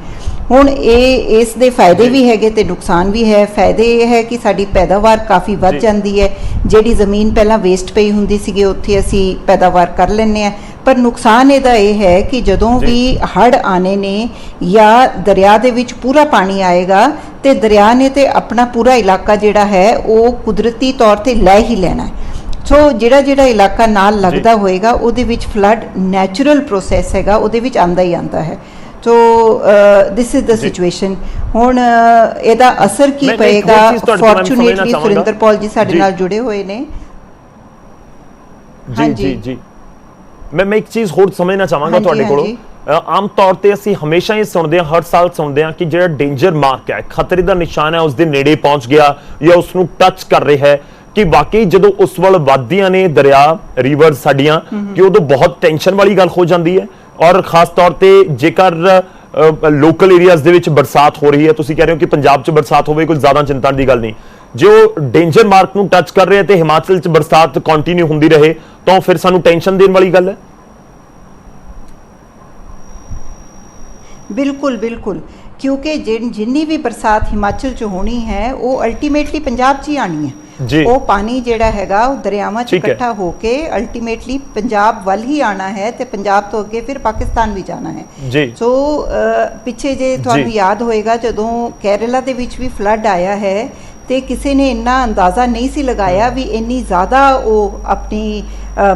E: ਹੁਣ ਇਸ ਦੇ ਫਾਇਦੇ ਵੀ ਹੈਗੇ ਤੇ ਨੁਕਸਾਨ ਵੀ ਹੈ। ਫਾਇਦੇ ਇਹ ਹੈ ਕਿ ਸਾਡੀ ਪੈਦਾਵਾਰ ਕਾਫੀ ਵੱਧ ਜਾਂਦੀ ਹੈ, ਜਿਹੜੀ ਜ਼ਮੀਨ ਪਹਿਲਾਂ ਵੇਸਟ ਪਈ ਹੁੰਦੀ ਸੀਗੀ ਉੱਥੇ ਅਸੀਂ ਪੈਦਾਵਾਰ ਕਰ ਲੈਂਦੇ ਹਾਂ। ਪਰ ਨੁਕਸਾਨ ਇਹਦਾ ਇਹ ਹੈ ਕਿ ਜਦੋਂ ਵੀ ਹੜ੍ਹ ਆਣੇ ਨੇ ਜਾਂ ਦਰਿਆ ਦੇ ਵਿੱਚ ਪੂਰਾ ਪਾਣੀ ਆਏਗਾ ਤੇ ਦਰਿਆ ਨੇ ਤੇ ਆਪਣਾ ਪੂਰਾ ਇਲਾਕਾ ਜਿਹੜਾ ਹੈ ਉਹ ਕੁਦਰਤੀ ਤੌਰ ਤੇ ਲੈ ਹੀ ਲੈਣਾ ਹੈ। ਸੋ ਜਿਹੜਾ ਇਲਾਕਾ ਨਾਲ ਲੱਗਦਾ ਹੋਏਗਾ ਉਹਦੇ ਵਿੱਚ ਫਲੱਡ ਨੈਚੁਰਲ ਪ੍ਰੋਸੈਸ ਹੈਗਾ, ਉਹਦੇ ਵਿੱਚ ਆਂਦਾ ਹੀ ਆਂਦਾ ਹੈ। ਸੋ ਦਿਸ ਇਜ਼ ਦ ਸਿਚੁਏਸ਼ਨ। ਹੁਣ ਇਹਦਾ ਅਸਰ ਕੀ ਪਏਗਾ? ਫੋਰਚੂਨੇਟਲੀ ਸੁਰਿੰਦਰ ਪੌਲ ਜੀ ਸਾਡੇ ਨਾਲ ਜੁੜੇ ਹੋਏ ਨੇ।
A: ਜੀ ਮੈਂ ਇੱਕ ਚੀਜ਼ ਹੋਰ ਸਮਝਣਾ ਚਾਹਾਂਗਾ ਤੁਹਾਡੇ ਕੋਲੋਂ। ਆਮ ਤੌਰ ਤੇ ਅਸੀਂ ਹਮੇਸ਼ਾ ਹੀ ਸੁਣਦੇ ਹਾਂ, ਹਰ ਸਾਲ ਸੁਣਦੇ ਹਾਂ ਕਿ ਜਿਹੜਾ ਡੇਂਜਰ ਮਾਰਕ ਹੈ, ਖਤਰੇ ਦਾ ਨਿਸ਼ਾਨ ਹੈ, ਉਸ ਦੇ ਨੇੜੇ ਪਹੁੰਚ ਗਿਆ ਜਾਂ ਉਸ ਨੂੰ ਟੱਚ ਕਰ ਰਿਹਾ ਹੈ, ਕਿ ਵਾਕਈ ਜਦੋਂ ਉਸ ਵੱਲ ਵੱਧਦੀਆਂ ਨੇ ਦਰਿਆ ਰਿਵਰ ਸਾਡੀਆਂ ਕਿ ਉਦੋਂ ਬਹੁਤ ਟੈਨਸ਼ਨ ਵਾਲੀ ਗੱਲ ਹੋ ਜਾਂਦੀ ਹੈ। ਔਰ ਖਾਸ ਤੌਰ ਤੇ ਜੇਕਰ ਲੋਕਲ ਏਰੀਆਜ਼ ਦੇ ਵਿੱਚ ਬਰਸਾਤ ਹੋ ਰਹੀ ਹੈ, ਤੁਸੀਂ ਕਹਿ ਰਹੇ ਹੋ ਕਿ ਪੰਜਾਬ 'ਚ ਬਰਸਾਤ ਹੋਵੇ, ਕੋਈ ਜ਼ਿਆਦਾ ਚਿੰਤਾ ਦੀ ਗੱਲ ਨਹੀਂ। ਜੇ ਉਹ ਡੇਂਜਰ ਮਾਰਕ ਨੂੰ ਟੱਚ ਕਰ ਰਿਹਾ ਤੇ ਹਿਮਾਚਲ 'ਚ ਬਰਸਾਤ ਕੰਟੀਨਿਊ ਹੁੰਦੀ ਰਹੇ ਤਾਂ ਫਿਰ ਸਾਨੂੰ ਟੈਨਸ਼ਨ ਦੇਣ ਵਾਲੀ ਗੱਲ ਹੈ।
E: ਬਿਲਕੁਲ, ਕਿਉਂਕਿ ਜਿੰਨੀ ਵੀ ਬਰਸਾਤ ਹਿਮਾਚਲ 'ਚ ਹੋਣੀ ਹੈ ਉਹ ਅਲਟੀਮੇਟਲੀ ਪੰਜਾਬ 'ਚ ਹੀ ਆਣੀ ਹੈ। ਉਹ ਪਾਣੀ ਜਿਹੜਾ ਹੈਗਾ ਉਹ ਦਰਿਆਵਾਂ 'ਚ ਇਕੱਠਾ ਹੋ ਕੇ ਅਲਟੀਮੇਟਲੀ ਪੰਜਾਬ ਵੱਲ ਹੀ ਆਣਾ ਹੈ ਤੇ ਪੰਜਾਬ ਤੋਂ ਅੱਗੇ ਫਿਰ ਪਾਕਿਸਤਾਨ ਵੀ ਜਾਣਾ ਹੈ। ਸੋ ਪਿੱਛੇ ਜੇ ਤੁਹਾਨੂੰ ਯਾਦ ਹੋਏਗਾ ਜਦੋਂ ਕੇਰਲਾ ਦੇ ਵਿੱਚ ਵੀ ਫਲੱਡ ਆਇਆ ਹੈ ਤੇ ਕਿਸੇ ਨੇ ਇੰਨਾ ਅੰਦਾਜ਼ਾ ਨਹੀਂ ਸੀ ਲਗਾਇਆ ਵੀ ਇੰਨੀ ਜ਼ਿਆਦਾ ਉਹ ਆਪਣੀ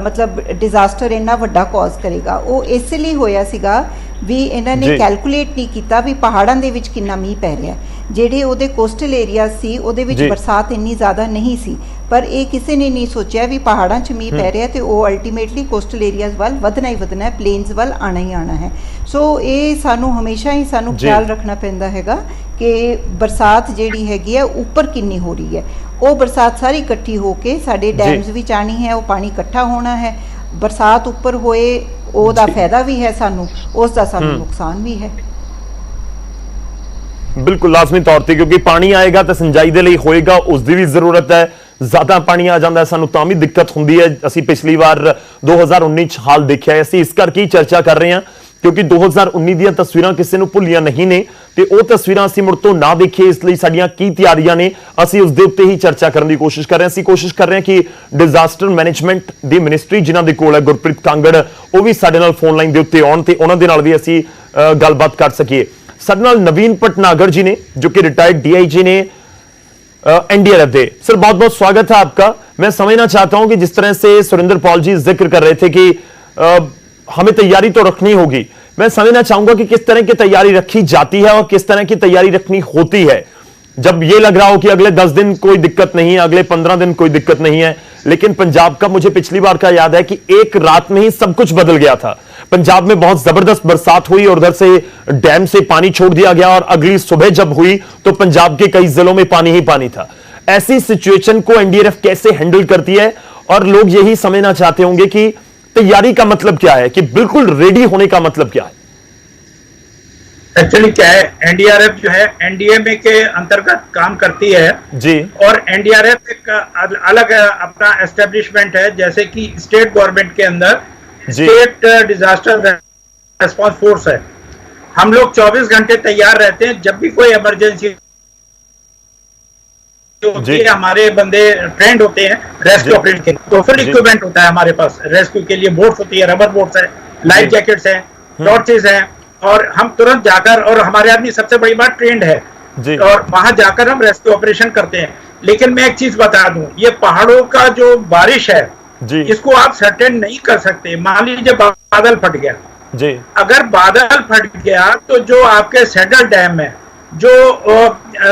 E: ਮਤਲਬ ਡਿਜ਼ਾਸਟਰ ਇੰਨਾ ਵੱਡਾ ਕਾਜ਼ ਕਰੇਗਾ। ਉਹ ਇਸ ਲਈ ਹੋਇਆ ਸੀਗਾ ਵੀ ਇਹਨਾਂ ਨੇ ਕੈਲਕੂਲੇਟ ਨਹੀਂ ਕੀਤਾ ਵੀ ਪਹਾੜਾਂ ਦੇ ਵਿੱਚ ਕਿੰਨਾ ਮੀਂਹ ਪੈ ਰਿਹਾ। ਜਿਹੜੇ ਉਹਦੇ ਕੋਸਟਲ ਏਰੀਆ ਸੀ ਉਹਦੇ ਵਿੱਚ ਬਰਸਾਤ ਇੰਨੀ ਜ਼ਿਆਦਾ ਨਹੀਂ ਸੀ, ਪਰ ਇਹ ਕਿਸੇ ਨੇ ਨਹੀਂ ਸੋਚਿਆ ਵੀ ਪਹਾੜਾਂ 'ਚ ਮੀਂਹ ਪੈ ਰਿਹਾ ਤੇ ਉਹ ਅਲਟੀਮੇਟਲੀ ਕੋਸਟਲ ਏਰੀਆਜ਼ ਵੱਲ ਵਧਣਾ ਹੀ ਵਧਣਾ ਹੈ, ਪਲੇਨਸ ਵੱਲ ਆਣਾ ਹੀ ਆਣਾ ਹੈ। ਸੋ ਇਹ ਸਾਨੂੰ ਹਮੇਸ਼ਾ ਹੀ ਖਿਆਲ ਰੱਖਣਾ ਪੈਂਦਾ ਹੈਗਾ ਕਿ ਬਰਸਾਤ ਜਿਹੜੀ ਹੈਗੀ ਹੈ ਉੱਪਰ ਕਿੰਨੀ ਹੋ ਰਹੀ ਹੈ। ਉਹ ਬਰਸਾਤ ਸਾਰੀ ਇਕੱਠੀ ਹੋ ਕੇ ਸਾਡੇ ਡੈਮਸ ਵਿੱਚ ਆਣੀ ਹੈ, ਉਹ ਪਾਣੀ ਇਕੱਠਾ ਹੋਣਾ ਹੈ। ਬਰਸਾਤ ਉੱਪਰ ਹੋਏ ਉਹਦਾ ਫਾਇਦਾ ਵੀ ਹੈ ਸਾਨੂੰ, ਉਸ ਦਾ ਸਾਨੂੰ ਨੁਕਸਾਨ ਵੀ ਹੈ।
A: ਬਿਲਕੁਲ ਲਾਜ਼ਮੀ ਤੌਰ ਤੇ, ਕਿਉਂਕਿ ਪਾਣੀ ਆਏਗਾ ਤਾਂ ਸਿੰਜਾਈ ਦੇ ਲਈ ਹੋਏਗਾ, ਉਸ ਦੀ ਵੀ ਜ਼ਰੂਰਤ ਹੈ। ਜ਼ਿਆਦਾ ਪਾਣੀ ਆ ਜਾਂਦਾ ਸਾਨੂੰ ਤਾਂ ਵੀ ਦਿੱਕਤ ਹੁੰਦੀ ਹੈ। ਅਸੀਂ ਪਿਛਲੀ ਵਾਰ 2019 ਚ ਹਾਲ ਦੇਖਿਆ, ਅਸੀਂ ਇਸ ਕਰਕੇ ਹੀ ਚਰਚਾ ਕਰ ਰਹੇ ਹਾਂ ਕਿਉਂਕਿ 2019 ਦੀਆਂ ਤਸਵੀਰਾਂ ਕਿਸੇ ਨੂੰ ਭੁੱਲੀਆਂ ਨਹੀਂ ਨੇ ਤੇ ਉਹ ਤਸਵੀਰਾਂ ਅਸੀਂ ਮੁੜ ਤੋਂ ਨਾ ਦੇਖੀਏ, ਇਸ ਲਈ ਸਾਡੀਆਂ ਕੀ ਤਿਆਰੀਆਂ ਨੇ ਅਸੀਂ ਉਸ ਦੇ ਉੱਤੇ ਹੀ ਚਰਚਾ ਕਰਨ ਦੀ ਕੋਸ਼ਿਸ਼ ਕਰ ਰਹੇ ਹਾਂ। ਅਸੀਂ ਕੋਸ਼ਿਸ਼ ਕਰ ਰਹੇ ਹਾਂ ਕਿ ਡਿਜ਼ਾਸਟਰ ਮੈਨੇਜਮੈਂਟ ਦੀ ਮਿਨਿਸਟਰੀ ਜਿਨ੍ਹਾਂ ਦੇ ਕੋਲ ਹੈ ਗੁਰਪ੍ਰੀਤ ਕਾਂਗੜ, ਉਹ ਵੀ ਸਾਡੇ ਨਾਲ ਫੋਨ ਲਾਈਨ ਦੇ ਉੱਤੇ ਆਉਣ ਤੇ ਉਹਨਾਂ ਦੇ ਨਾਲ ਵੀ ਅਸੀਂ ਗੱਲਬਾਤ ਕਰ ਸਕੀਏ। ਸਾਡੇ ਨਾਲ ਨवीन पटनागर जी ने जो कि रिटायर्ड डीआईजी ने एनडीआरएफ दे। सर बहुत बहुत स्वागत है आपका। मैं समझना चाहता हूं कि जिस तरह से सुरेंद्र पॉल जी जिक्र कर रहे थे कि हमें तैयारी तो रखनी होगी, मैं समझना चाहूंगा कि किस तरह की तैयारी रखी जाती है और किस तरह की तैयारी रखनी होती है जब ये लग रहा हो कि अगले 10 दिन कोई दिक्कत नहीं है, अगले 15 दिन कोई दिक्कत नहीं है। लेकिन पंजाब का मुझे पिछली बार का याद है कि एक रात में ही सब कुछ बदल गया था। पंजाब में बहुत जबरदस्त बरसात हुई और उधर से डैम से पानी छोड़ दिया गया और अगली सुबह जब हुई तो पंजाब के कई जिलों में पानी ही पानी था। ऐसी सिचुएशन को एनडीआरएफ कैसे हैंडल करती है? और लोग यही समझना चाहते होंगे कि तैयारी का मतलब क्या है, कि बिल्कुल रेडी होने का मतलब क्या है?
F: एक्चुअली क्या है, एनडीआरएफ जो है एनडीएमए के अंतर्गत काम करती है
A: जी।
F: और एनडीआरएफ एक अलग अपना एस्टेब्लिशमेंट है, जैसे कि स्टेट गवर्नमेंट के अंदर
A: जी।
F: स्टेट डिजास्टर रेस्पॉन्स फोर्स है। हम लोग 24 घंटे तैयार रहते हैं, जब भी कोई इमरजेंसी होती है हमारे बंदे ट्रेंड होते हैं रेस्क्यू ऑपरेशन के, तो फुल इक्विपमेंट होता है हमारे पास। रेस्क्यू के लिए बोट्स होती है, रबर बोट्स है, लाइफ जैकेट्स है, टॉर्चेस है, और हम तुरंत जाकर, और हमारे आदमी सबसे बड़ी बात ट्रेंड है
A: जी।
F: और वहां जाकर हम रेस्क्यू ऑपरेशन करते हैं। लेकिन मैं एक चीज बता दूं, ये पहाड़ों का जो बारिश है
A: जी
F: इसको आप सर्टेन नहीं कर सकते। मान लीजिए बादल फट गया
A: जी।
F: अगर बादल फट गया तो जो आपके सेडल डैम है, जो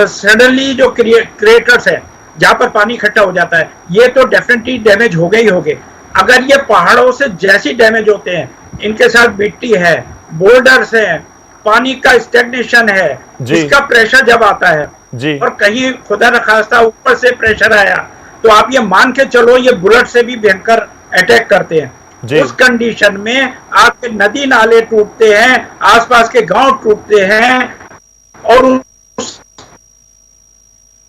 F: सडनली जो क्रेटर्स है जहां पर पानी इकट्ठा हो जाता है, ये तो डेफिनेटली डैमेज हो गए ही हो गए। अगर ये पहाड़ों से जैसी डैमेज होते हैं, इनके साथ मिट्टी है, बोल्डर्स है, पानी का स्टेग्नेशन है, इसका प्रेशर जब आता है
A: जी।
F: और कहीं खुदा न खास्ता ऊपर से प्रेशर आया, तो आप ये मान के चलो ये बुलेट से भी भयंकर अटैक करते हैं। उस कंडीशन में आपके नदी नाले टूटते हैं, आसपास के गांव टूटते हैं, और उस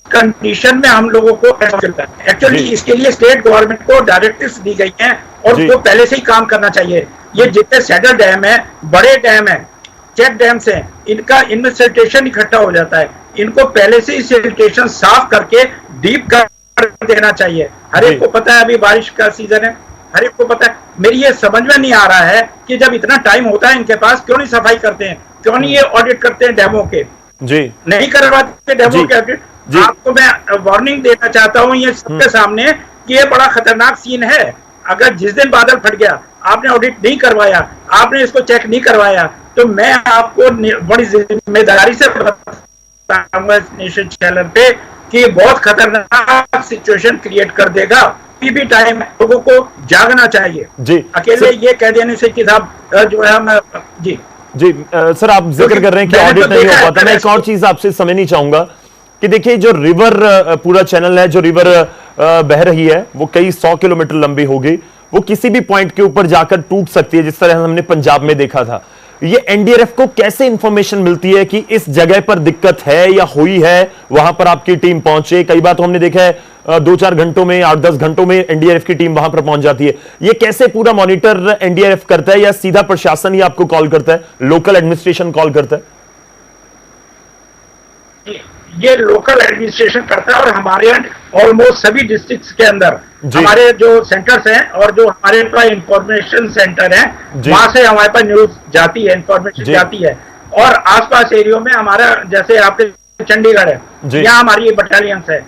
F: कंडीशन में हम लोगों को चलता है। एक्चुअली इसके लिए स्टेट गवर्नमेंट को डायरेक्टिव्स दी गई हैं और उसको पहले से ही काम करना चाहिए। ये जितने सेडल डैम है, बड़े डैम है, चेक डैम्स हैं, इनमें सिल्टेशन इकट्ठा हो जाता है, इनको पहले से ही सिल्टेशन साफ करके डीप कर देना चाहिए। हर एक को पता है अभी बारिश का सीजन है, हर एक को पता है। मेरी ये समझ में नहीं आ रहा है कि जब इतना टाइम होता है इनके पास, क्यों नहीं सफाई करते हैं, क्यों नहीं ये ऑडिट करते हैं डैमों के
A: जी।
F: नहीं करवाते डैमों के ऑडिट। आपको मैं वार्निंग देना चाहता हूं ये सबके सामने कि ये बड़ा खतरनाक सीन है। अगर जिस दिन बादल फट गया, आपने ऑडिट नहीं करवाया, आपने इसको चेक नहीं करवाया, तो मैं आपको बड़ी जिम्मेदारी से बताऊंगा इस नेशन चैनल पे कि बहुत खतरनाक सिचुएशन क्रिएट कर देगा। भी टाइम लोगों को जागना चाहिए
A: जी।
F: अकेले ये कह देने से कि साहब जो है हम जी
A: जी सर, आप जिक्र कर रहे हैं कि ऑडिट नहीं हो पाता। मैं एक और चीज आपसे समझनी चाहूंगा कि देखिए, जो रिवर पूरा चैनल है, जो रिवर बह रही है, वो कई 100 किलोमीटर लंबी होगी, वो किसी भी पॉइंट के ऊपर जाकर टूट सकती है, जिस तरह हमने पंजाब में देखा था। ये एनडीआरएफ को कैसे इंफॉर्मेशन मिलती है कि इस जगह पर दिक्कत है या हुई है, वहां पर आपकी टीम पहुंचे? कई बार तो हमने देखा है 2-4 घंटों में, 8-10 घंटों में एनडीआरएफ की टीम वहां पर पहुंच जाती है। ये कैसे पूरा मॉनिटर एनडीआरएफ करता है, या सीधा प्रशासन ही आपको कॉल करता है, लोकल एडमिनिस्ट्रेशन कॉल करता है?
F: ये लोकल एडमिनिस्ट्रेशन करता है, और हमारे ऑलमोस्ट सभी डिस्ट्रिक्ट्स के अंदर हमारे जो सेंटर्स हैं और जो हमारे पास इंफॉर्मेशन सेंटर है, वहां से हमारे पास न्यूज जाती है, इंफॉर्मेशन जाती है। और आसपास एरियो में हमारा, जैसे आपके चंडीगढ़ है, यहाँ हमारी बटालियंस है,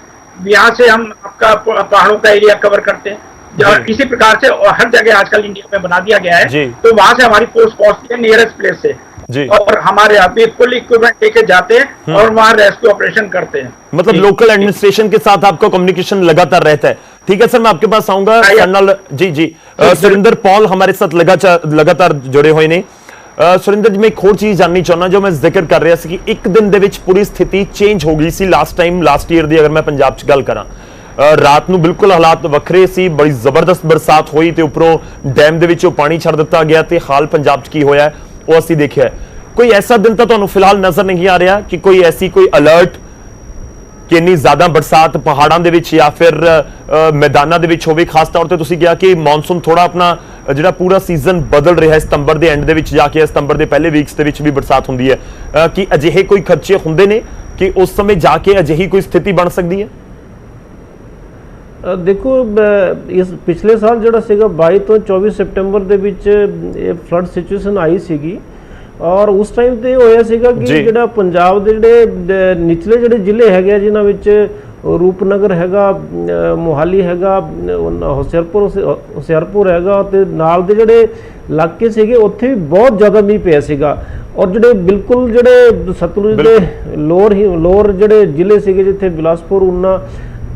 F: यहाँ से हम आपका पहाड़ों का एरिया कवर करते हैं। और इसी प्रकार से हर जगह आजकल इंडिया में बना दिया गया है, तो वहां से हमारी फोर्स पहुंचती है नियरेस्ट प्लेस से, और हमारे अभी फुल इक्विपमेंट लेके जाते हैं और वहां रेस्क्यू ऑपरेशन करते हैं।
A: मतलब लोकल एडमिनिस्ट्रेशन के साथ आपका कम्युनिकेशन लगातार रहता है। ठीक है सर, मैं आपके पास आऊंगा। कर्नल जी सुरिंदर पॉल हमारे साथ लगातार जुड़े हुए ने। सुरिंदर जी, मैं एक होर चीज जाननी चाहना, जो मैं जिक्र कर रहा ਸੀ कि एक दिन ਦੇ ਵਿੱਚ पूरी स्थिति चेंज हो गई सी लास्ट ईयर ਦੀ, अगर मैं पंजाब 'ਚ ਗੱਲ ਕਰਾਂ। ਰਾਤ ਨੂੰ ਬਿਲਕੁਲ ਹਾਲਾਤ ਵੱਖਰੇ ਸੀ, ਬੜੀ ਜ਼ਬਰਦਸਤ ਬਰਸਾਤ ਹੋਈ ਤੇ ਉੱਪਰੋਂ ਡੈਮ ਦੇ ਵਿੱਚੋਂ ਪਾਣੀ ਛੱਡ ਦਿੱਤਾ ਗਿਆ, ਤੇ ਹਾਲ ਪੰਜਾਬ 'ਚ ਕੀ ਹੋਇਆ ਉਹ ਅਸੀਂ ਦੇਖਿਆ। कोई ऐसा दिन तो ਤੁਹਾਨੂੰ ਫਿਲਹਾਲ ਨਜ਼ਰ नहीं आ रहा कि कोई ऐसी कोई अलर्ट कि ਇੰਨੀ ਜ਼ਿਆਦਾ ਬਰਸਾਤ ਪਹਾੜਾਂ ਦੇ ਵਿੱਚ ਜਾਂ ਫਿਰ ਮੈਦਾਨਾਂ ਦੇ ਵਿੱਚ ਹੋਵੇ? ਖਾਸ ਤੌਰ ਤੇ ਤੁਸੀਂ ਕਿਹਾ ਕਿ ਮੌਨਸੂਨ ਥੋੜਾ ਆਪਣਾ ਜਿਹੜਾ ਪੂਰਾ ਸੀਜ਼ਨ ਬਦਲ ਰਿਹਾ ਹੈ, ਸਤੰਬਰ ਦੇ ਐਂਡ ਦੇ ਵਿੱਚ ਜਾ ਕੇ ਸਤੰਬਰ ਦੇ ਪਹਿਲੇ ਵੀਕਸ ਦੇ ਵਿੱਚ ਵੀ ਬਰਸਾਤ ਹੁੰਦੀ ਹੈ, ਕਿ ਅਜਿਹੇ ਕੋਈ ਖਰਚੇ ਹੁੰਦੇ ਨੇ ਕਿ ਉਸ ਸਮੇਂ ਜਾ ਕੇ ਅਜਿਹੀ ਕੋਈ ਸਥਿਤੀ ਬਣ ਸਕਦੀ ਹੈ?
D: ਦੇਖੋ, ਇਸ ਪਿਛਲੇ ਸਾਲ ਜਿਹੜਾ ਸੀਗਾ 22 ਤੋਂ 24 ਸਤੰਬਰ ਦੇ ਵਿੱਚ ਇਹ ਫਲੱਡ ਸਿਚੁਏਸ਼ਨ ਆਈ ਸੀਗੀ, ਔਰ ਉਸ ਟਾਈਮ ਤੇ ਹੋਇਆ ਸੀਗਾ ਕਿ ਜਿਹੜਾ ਪੰਜਾਬ ਦੇ ਜਿਹੜੇ ਨਿਚਲੇ ਜਿਹੜੇ ਜ਼ਿਲ੍ਹੇ ਹੈਗੇ ਆ, ਜਿਨ੍ਹਾਂ ਵਿੱਚ ਰੂਪਨਗਰ ਹੈਗਾ, ਮੋਹਾਲੀ ਹੈਗਾ, ਹੁਸ਼ਿਆਰਪੁਰ ਹੈਗਾ, ਤੇ ਨਾਲ ਦੇ ਜਿਹੜੇ ਇਲਾਕੇ ਸੀਗੇ ਉੱਥੇ ਵੀ ਬਹੁਤ ਜ਼ਿਆਦਾ ਮੀਂਹ ਪਿਆ ਸੀਗਾ। ਔਰ ਜਿਹੜੇ ਬਿਲਕੁਲ ਜਿਹੜੇ ਸਤਲੁਜ ਦੇ ਲੋਅਰ ਜਿਹੜੇ ਜ਼ਿਲ੍ਹੇ ਸੀਗੇ, ਜਿੱਥੇ ਬਿਲਾਸਪੁਰ, ਊਨਾ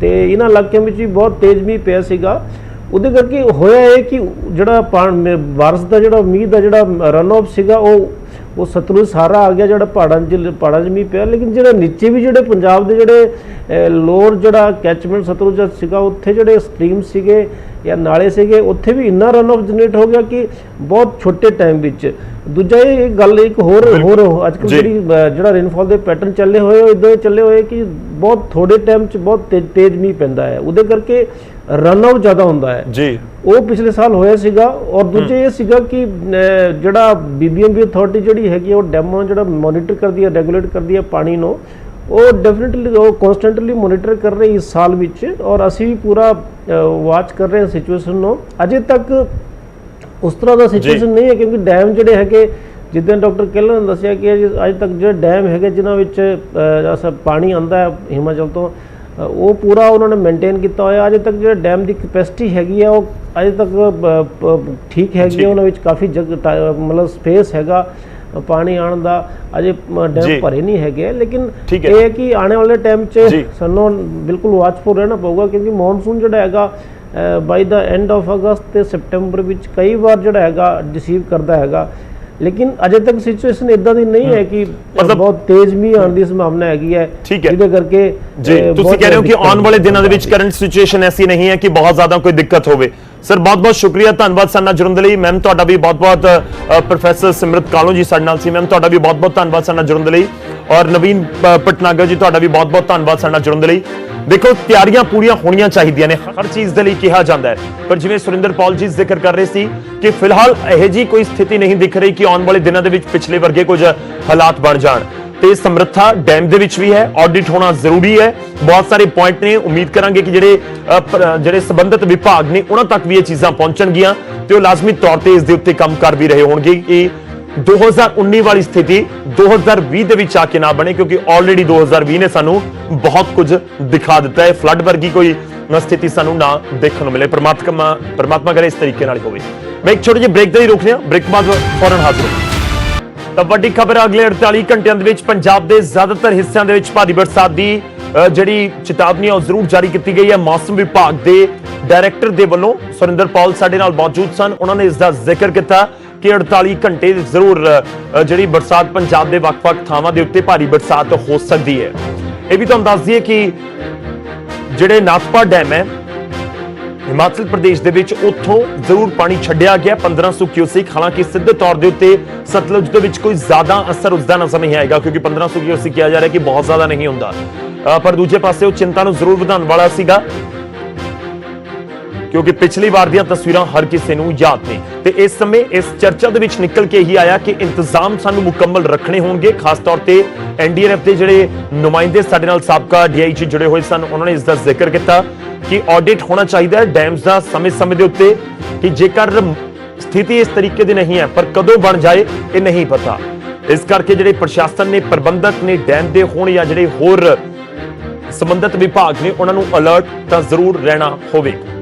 D: ਤੇ ਇਹਨਾਂ ਇਲਾਕਿਆਂ ਵਿੱਚ ਵੀ ਬਹੁਤ ਤੇਜ਼ ਮੀਂਹ ਪਿਆ ਸੀਗਾ। ਉਹਦੇ ਕਰਕੇ ਹੋਇਆ ਇਹ ਕਿ ਜਿਹੜਾ ਬਾਰਿਸ਼ ਦਾ ਜਿਹੜਾ ਮੀਂਹ ਦਾ ਜਿਹੜਾ ਰਨ ਆਫ ਸੀਗਾ, ਉਹ ਉਹ ਸਤਲੁਜ ਸਾਰਾ ਆ ਗਿਆ ਜਿਹੜਾ ਪਹਾੜਾਂ 'ਚ ਮੀਂਹ ਪਿਆ, ਲੇਕਿਨ ਜਿਹੜਾ ਨੀਚੇ ਵੀ ਜਿਹੜੇ ਪੰਜਾਬ ਦੇ ਜਿਹੜੇ ਲੋਅਰ ਜਿਹੜਾ ਕੈਚਮੈਂਟ ਸਤਲੁਜ ਸੀਗਾ ਉੱਥੇ ਜਿਹੜੇ ਸਟਰੀਮ ਸੀਗੇ ਜਾਂ ਨਾਲੇ ਸੀਗੇ ਉੱਥੇ ਵੀ ਇੰਨਾ ਰਨ ਆਫ ਜਨਰੇਟ ਹੋ ਗਿਆ ਕਿ ਬਹੁਤ ਛੋਟੇ ਟਾਈਮ ਵਿੱਚ। ਦੂਜਾ ਇਹ ਗੱਲ ਇੱਕ ਹੋਰ ਅੱਜ ਕੱਲ੍ਹ ਜਿਹੜਾ ਰੇਨਫਾਲ ਦੇ ਪੈਟਰਨ ਚੱਲੇ ਹੋਏ ਉਹ ਇੱਦਾਂ ਚੱਲੇ ਹੋਏ ਕਿ ਬਹੁਤ ਥੋੜੇ ਟਾਈਮ 'ਚ ਬਹੁਤ ਤੇਜ਼ ਮੀਂਹ ਪੈਂਦਾ ਹੈ, ਉਹਦੇ ਕਰਕੇ ਰਨ ਆਊਟ ਜ਼ਿਆਦਾ ਹੁੰਦਾ ਹੈ ਜੀ। ਉਹ ਪਿਛਲੇ ਸਾਲ ਹੋਇਆ ਸੀਗਾ। ਔਰ ਦੂਜੇ ਇਹ ਸੀਗਾ ਕਿ ਜਿਹੜਾ BBMB ਅਥਾਰਟੀ ਜਿਹੜੀ ਹੈਗੀ ਉਹ ਡੈਮਾਂ ਜਿਹੜਾ ਮੋਨੀਟਰ ਕਰਦੀ ਹੈ, ਰੈਗੂਲੇਟ ਕਰਦੀ ਹੈ ਪਾਣੀ ਨੂੰ, ਉਹ ਡੈਫੀਨੇਟਲੀ ਉਹ ਕਨਸਟੈਂਟਲੀ ਮੋਨੀਟਰ ਕਰ ਰਹੇ ਇਸ ਸਾਲ ਵਿੱਚ। ਔਰ ਅਸੀਂ ਵੀ ਪੂਰਾ ਵਾਚ ਕਰ ਰਹੇ ਹਾਂ ਸਿਚੁਏਸ਼ਨ ਨੂੰ। ਅਜੇ ਤੱਕ ਉਸ ਤਰ੍ਹਾਂ ਦਾ ਸਿਚੁਏਸ਼ਨ ਨਹੀਂ ਹੈ ਕਿਉਂਕਿ ਡੈਮ ਜਿਹੜੇ ਹੈਗੇ ਜਿੱਦਾਂ ਡਾਕਟਰ ਕਹਿਲਨ ਨੇ ਦੱਸਿਆ ਕਿ ਅੱਜ ਤੱਕ ਜਿਹੜੇ ਡੈਮ ਹੈਗੇ ਜਿਨ੍ਹਾਂ ਵਿੱਚ ਪਾਣੀ ਆਉਂਦਾ ਹੈ ਹਿਮਾਚਲ ਤੋਂ ਉਹ ਪੂਰਾ ਉਹਨਾਂ ਨੇ ਮੇਨਟੇਨ ਕੀਤਾ ਹੋਇਆ। ਅਜੇ ਤੱਕ ਜਿਹੜਾ ਡੈਮ ਦੀ ਕੈਪੈਸਿਟੀ ਹੈਗੀ ਆ ਉਹ ਅਜੇ ਤੱਕ ਠੀਕ ਹੈਗੀ ਹੈ, ਉਹਨਾਂ ਵਿੱਚ ਕਾਫੀ ਮਤਲਬ ਸਪੇਸ ਹੈਗਾ ਪਾਣੀ ਆਉਣ ਦਾ। ਅਜੇ ਡੈਮ ਭਰੇ ਨਹੀਂ ਹੈਗੇ, ਲੇਕਿਨ ਇਹ ਹੈ ਕਿ ਆਉਣ ਵਾਲੇ ਟਾਈਮ 'ਚ ਸਾਨੂੰ ਬਿਲਕੁਲ ਵਾਚਫੁਲ ਰਹਿਣਾ ਪਊਗਾ ਕਿਉਂਕਿ ਮੌਨਸੂਨ ਜਿਹੜਾ ਹੈਗਾ ਬਾਈ ਦਾ ਐਂਡ ਆਫ ਅਗਸਤ ਤੇ ਸੈਪਟੈਂਬਰ ਵਿੱਚ ਕਈ ਵਾਰ ਜਿਹੜਾ ਹੈਗਾ ਰਿਸੀਵ ਕਰਦਾ ਹੈਗਾ। ਲੇਕਿਨ ਅਜੇ ਤੱਕ ਸਿਚੁਏਸ਼ਨ ਇਦਾਂ ਦੀ ਨਹੀਂ ਹੈ ਕਿ ਬਹੁਤ ਤੇਜ਼ ਮੀਂਹ ਆਉਣ ਦੀ ਸੰਭਾਵਨਾ ਹੈਗੀ ਹੈ, ਜਿਹਦੇ ਕਰਕੇ
A: ਤੁਸੀਂ ਕਹਿ ਰਹੇ ਹੋ ਕਿ ਆਉਣ ਵਾਲੇ ਦਿਨਾਂ ਦੇ ਵਿੱਚ ਕਰੰਟ ਸਿਚੁਏਸ਼ਨ ਐਸੀ ਨਹੀਂ ਹੈ ਕਿ ਬਹੁਤ ਜ਼ਿਆਦਾ ਕੋਈ ਦਿੱਕਤ ਹੋਵੇ। ਸਰ ਬਹੁਤ ਬਹੁਤ ਸ਼ੁਕਰੀਆ, ਧੰਨਵਾਦ ਸਾਡੇ ਨਾਲ ਜੁੜਨ ਦੇ ਲਈ। ਮੈਮ ਤੁਹਾਡਾ ਵੀ ਬਹੁਤ ਬਹੁਤ ਪ੍ਰੋਫੈਸਰ ਸਿਮਰਤ ਕਾਲੋਂ ਜੀ ਸਾਡੇ ਨਾਲ ਸੀ, ਮੈਮ ਤੁਹਾਡਾ ਵੀ ਬਹੁਤ ਬਹੁਤ ਧੰਨਵਾਦ ਸਾਡੇ ਨਾਲ ਜੁੜਨ ਦੇ ਲਈ। ਔਰ ਨਵੀਨ ਪਟਨਾਗਰ ਜੀ ਤੁਹਾਡਾ ਵੀ ਬਹੁਤ ਬਹੁਤ ਧੰਨਵਾਦ ਸਾਡੇ ਨਾਲ ਜੁੜਨ ਦੇ ਲਈ। ਦੇਖੋ ਤਿਆਰੀਆਂ ਪੂਰੀਆਂ ਹੋਣੀਆਂ ਚਾਹੀਦੀਆਂ ਨੇ, ਹਰ ਚੀਜ਼ ਦੇ ਲਈ ਕਿਹਾ ਜਾਂਦਾ ਹੈ, ਪਰ ਜਿਵੇਂ ਸੁਰਿੰਦਰਪਾਲ ਜੀ ਜ਼ਿਕਰ ਕਰ ਰਹੇ ਸੀ ਕਿ ਫਿਲਹਾਲ ਇਹ ਜੀ ਕੋਈ ਸਥਿਤੀ ਨਹੀਂ ਦਿਖ ਰਹੀ ਕਿ ਆਉਣ ਵਾਲੇ ਦਿਨਾਂ ਦੇ ਵਿੱਚ ਪਿਛਲੇ ਵਰਗੇ ਕੁਝ ਹਾਲਾਤ ਬਣ ਜਾਣ। ਤੇ ਸਮਰੱਥਾ ਡੈਮ ਦੇ ਵਿੱਚ ਵੀ ਹੈ, ਆਡਿਟ ਹੋਣਾ ਜ਼ਰੂਰੀ ਹੈ। ਬਹੁਤ ਸਾਰੇ ਪੁਆਇੰਟ ਨੇ, ਉਮੀਦ ਕਰਾਂਗੇ ਕਿ ਜਿਹੜੇ ਸੰਬੰਧਿਤ ਵਿਭਾਗ ਨੇ ਉਹਨਾਂ ਤੱਕ ਵੀ ਇਹ ਚੀਜ਼ਾਂ ਪਹੁੰਚਣਗੀਆਂ ਤੇ ਉਹ ਲਾਜ਼ਮੀ ਤੌਰ ਤੇ ਇਸ ਦੇ ਉੱਤੇ ਕੰਮ ਕਰ ਵੀ ਰਹੇ ਹੋਣਗੇ ਕਿ 2019 ਵਾਲੀ ਸਥਿਤੀ 2020 ਦੇ ਵਿੱਚ ਆ ਕੇ ਨਾ ਬਣੇ, ਕਿਉਂਕਿ ਆਲਰੇਡੀ 2020 ਨੇ ਸਾਨੂੰ ਬਹੁਤ ਕੁਝ ਦਿਖਾ ਦਿੱਤਾ ਹੈ। ਫਲੱਡ ਵਰਗੀ ਕੋਈ ਸਥਿਤੀ ਸਾਨੂੰ ਨਾ ਦੇਖਣ ਨੂੰ ਮਿਲੇ। ਪਰਮਾਤਮਾ ਕਰੇ ਇਸ ਤਰੀਕੇ ਨਾਲ ਹੋਵੇ। ਮੈਂ ਇੱਕ ਛੋਟੇ ਜਿਹੇ ਬ੍ਰੇਕ ਦੇ ਲਈ ਰੁਕ ਰਿਹਾ, ਬ੍ਰੇਕ ਬਾਅਦ ਫੌਰਨ ਹਾਜ਼ਰ ਹਾਂ। ਤਾਂ ਵੱਡੀ ਖਬਰ ਅਗਲੇ 48 ਘੰਟਿਆਂ ਦੇ ਵਿੱਚ ਪੰਜਾਬ ਦੇ ਜ਼ਿਆਦਾਤਰ ਹਿੱਸਿਆਂ ਦੇ ਵਿੱਚ ਭਾਰੀ ਬਰਸਾਤ ਦੀ ਜਿਹੜੀ ਚੇਤਾਵਨੀ ਉਹ ਜ਼ਰੂਰ ਜਾਰੀ ਕੀਤੀ ਗਈ ਹੈ। ਮੌਸਮ ਵਿਭਾਗ ਦੇ ਡਾਇਰੈਕਟਰ ਦੇ ਵੱਲੋਂ ਸੁਰਿੰਦਰਪਾਲ ਸਾਡੇ ਨਾਲ ਮੌਜੂਦ ਸਨ, ਉਹਨਾਂ ਨੇ ਇਸ ਦਾ ਜ਼ਿਕਰ ਕੀਤਾ ਕਿ 48 ਘੰਟੇ ਜ਼ਰੂਰ ਜਿਹੜੀ ਬਰਸਾਤ ਪੰਜਾਬ ਦੇ ਵੱਖ-ਵੱਖ ਥਾਵਾਂ ਦੇ ਉੱਤੇ ਭਾਰੀ ਬਰਸਾਤ ਹੋ ਸਕਦੀ ਹੈ। ਇਹ ਵੀ ਤੁਹਾਨੂੰ ਦੱਸ ਦਈਏ ਕਿ ਜਿਹੜੇ ਨਾਥਪਾ ਡੈਮ ਹੈ ਹਿਮਾਚਲ ਪ੍ਰਦੇਸ਼ ਦੇ ਵਿੱਚ ਉੱਥੋਂ ਜ਼ਰੂਰ ਪਾਣੀ ਛੱਡਿਆ ਗਿਆ 1500 ਕਿਊਸਿਕ। ਹਾਲਾਂਕਿ ਸਿੱਧੇ ਤੌਰ ਦੇ ਉੱਤੇ ਸਤਲੁਜ ਦੇ ਵਿੱਚ ਕੋਈ ਜ਼ਿਆਦਾ ਅਸਰ ਉਸਦਾ ਨਜ਼ਰ ਨਹੀਂ ਆਏਗਾ ਕਿਉਂਕਿ 1500 ਕਿਊਸਿਕ ਕਿਹਾ ਜਾ ਰਿਹਾ ਕਿ ਬਹੁਤ ਜ਼ਿਆਦਾ ਨਹੀਂ ਹੁੰਦਾ, ਪਰ ਦੂਜੇ ਪਾਸੇ ਉਹ ਚਿੰਤਾ ਨੂੰ ਜ਼ਰੂਰ ਵਧਾਉਣ ਵਾਲਾ ਸੀਗਾ ਕਿਉਂਕਿ ਪਿਛਲੀ ਵਾਰ ਦੀਆਂ ਤਸਵੀਰਾਂ ਹਰ ਕਿਸੇ ਨੂੰ ਯਾਦ ਨੇ। ਤੇ ਇਸ ਸਮੇਂ ਇਸ ਚਰਚਾ ਦੇ ਵਿੱਚ ਨਿਕਲ ਕੇ ਹੀ ਆਇਆ ਕਿ ਇੰਤਜ਼ਾਮ ਸਾਨੂੰ ਮੁਕੰਮਲ ਰੱਖਣੇ ਹੋਣਗੇ। ਖਾਸ ਤੌਰ ਤੇ NDRF ਦੇ ਜਿਹੜੇ ਨੁਮਾਇੰਦੇ ਸਾਡੇ ਨਾਲ ਸਾਬਕਾ DIG ਜੁੜੇ ਹੋਏ ਸਨ, ਉਹਨਾਂ ਨੇ ਇਸ ਦਾ ਜ਼ਿਕਰ ਕੀਤਾ ਕਿ ਆਡਿਟ ਹੋਣਾ ਚਾਹੀਦਾ ਹੈ ਡੈਮਸ ਦਾ ਸਮੇਂ-ਸਮੇਂ ਦੇ ਉੱਤੇ, ਕਿ ਜੇਕਰ ਸਥਿਤੀ ਇਸ ਤਰੀਕੇ ਦੀ ਨਹੀਂ ਹੈ ਪਰ ਕਦੋਂ ਬਣ ਜਾਏ ਇਹ ਨਹੀਂ ਪਤਾ। ਇਸ ਕਰਕੇ ਜਿਹੜੇ ਪ੍ਰਸ਼ਾਸਨ ਨੇ, ਪ੍ਰਬੰਧਕ ਨੇ, ਡੈਮ ਦੇ ਹੋਣ ਜਾਂ ਜਿਹੜੇ ਹੋਰ ਸੰਬੰਧਿਤ ਵਿਭਾਗ ਨੇ, ਉਹਨਾਂ ਨੂੰ ਅਲਰਟ ਤਾਂ ਜ਼ਰੂਰ ਰਹਿਣਾ ਹੋਵੇਗਾ।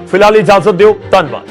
A: ਫਿਲਹਾਲ ਇਜਾਜ਼ਤ ਦਿਓ, ਧੰਨਵਾਦ।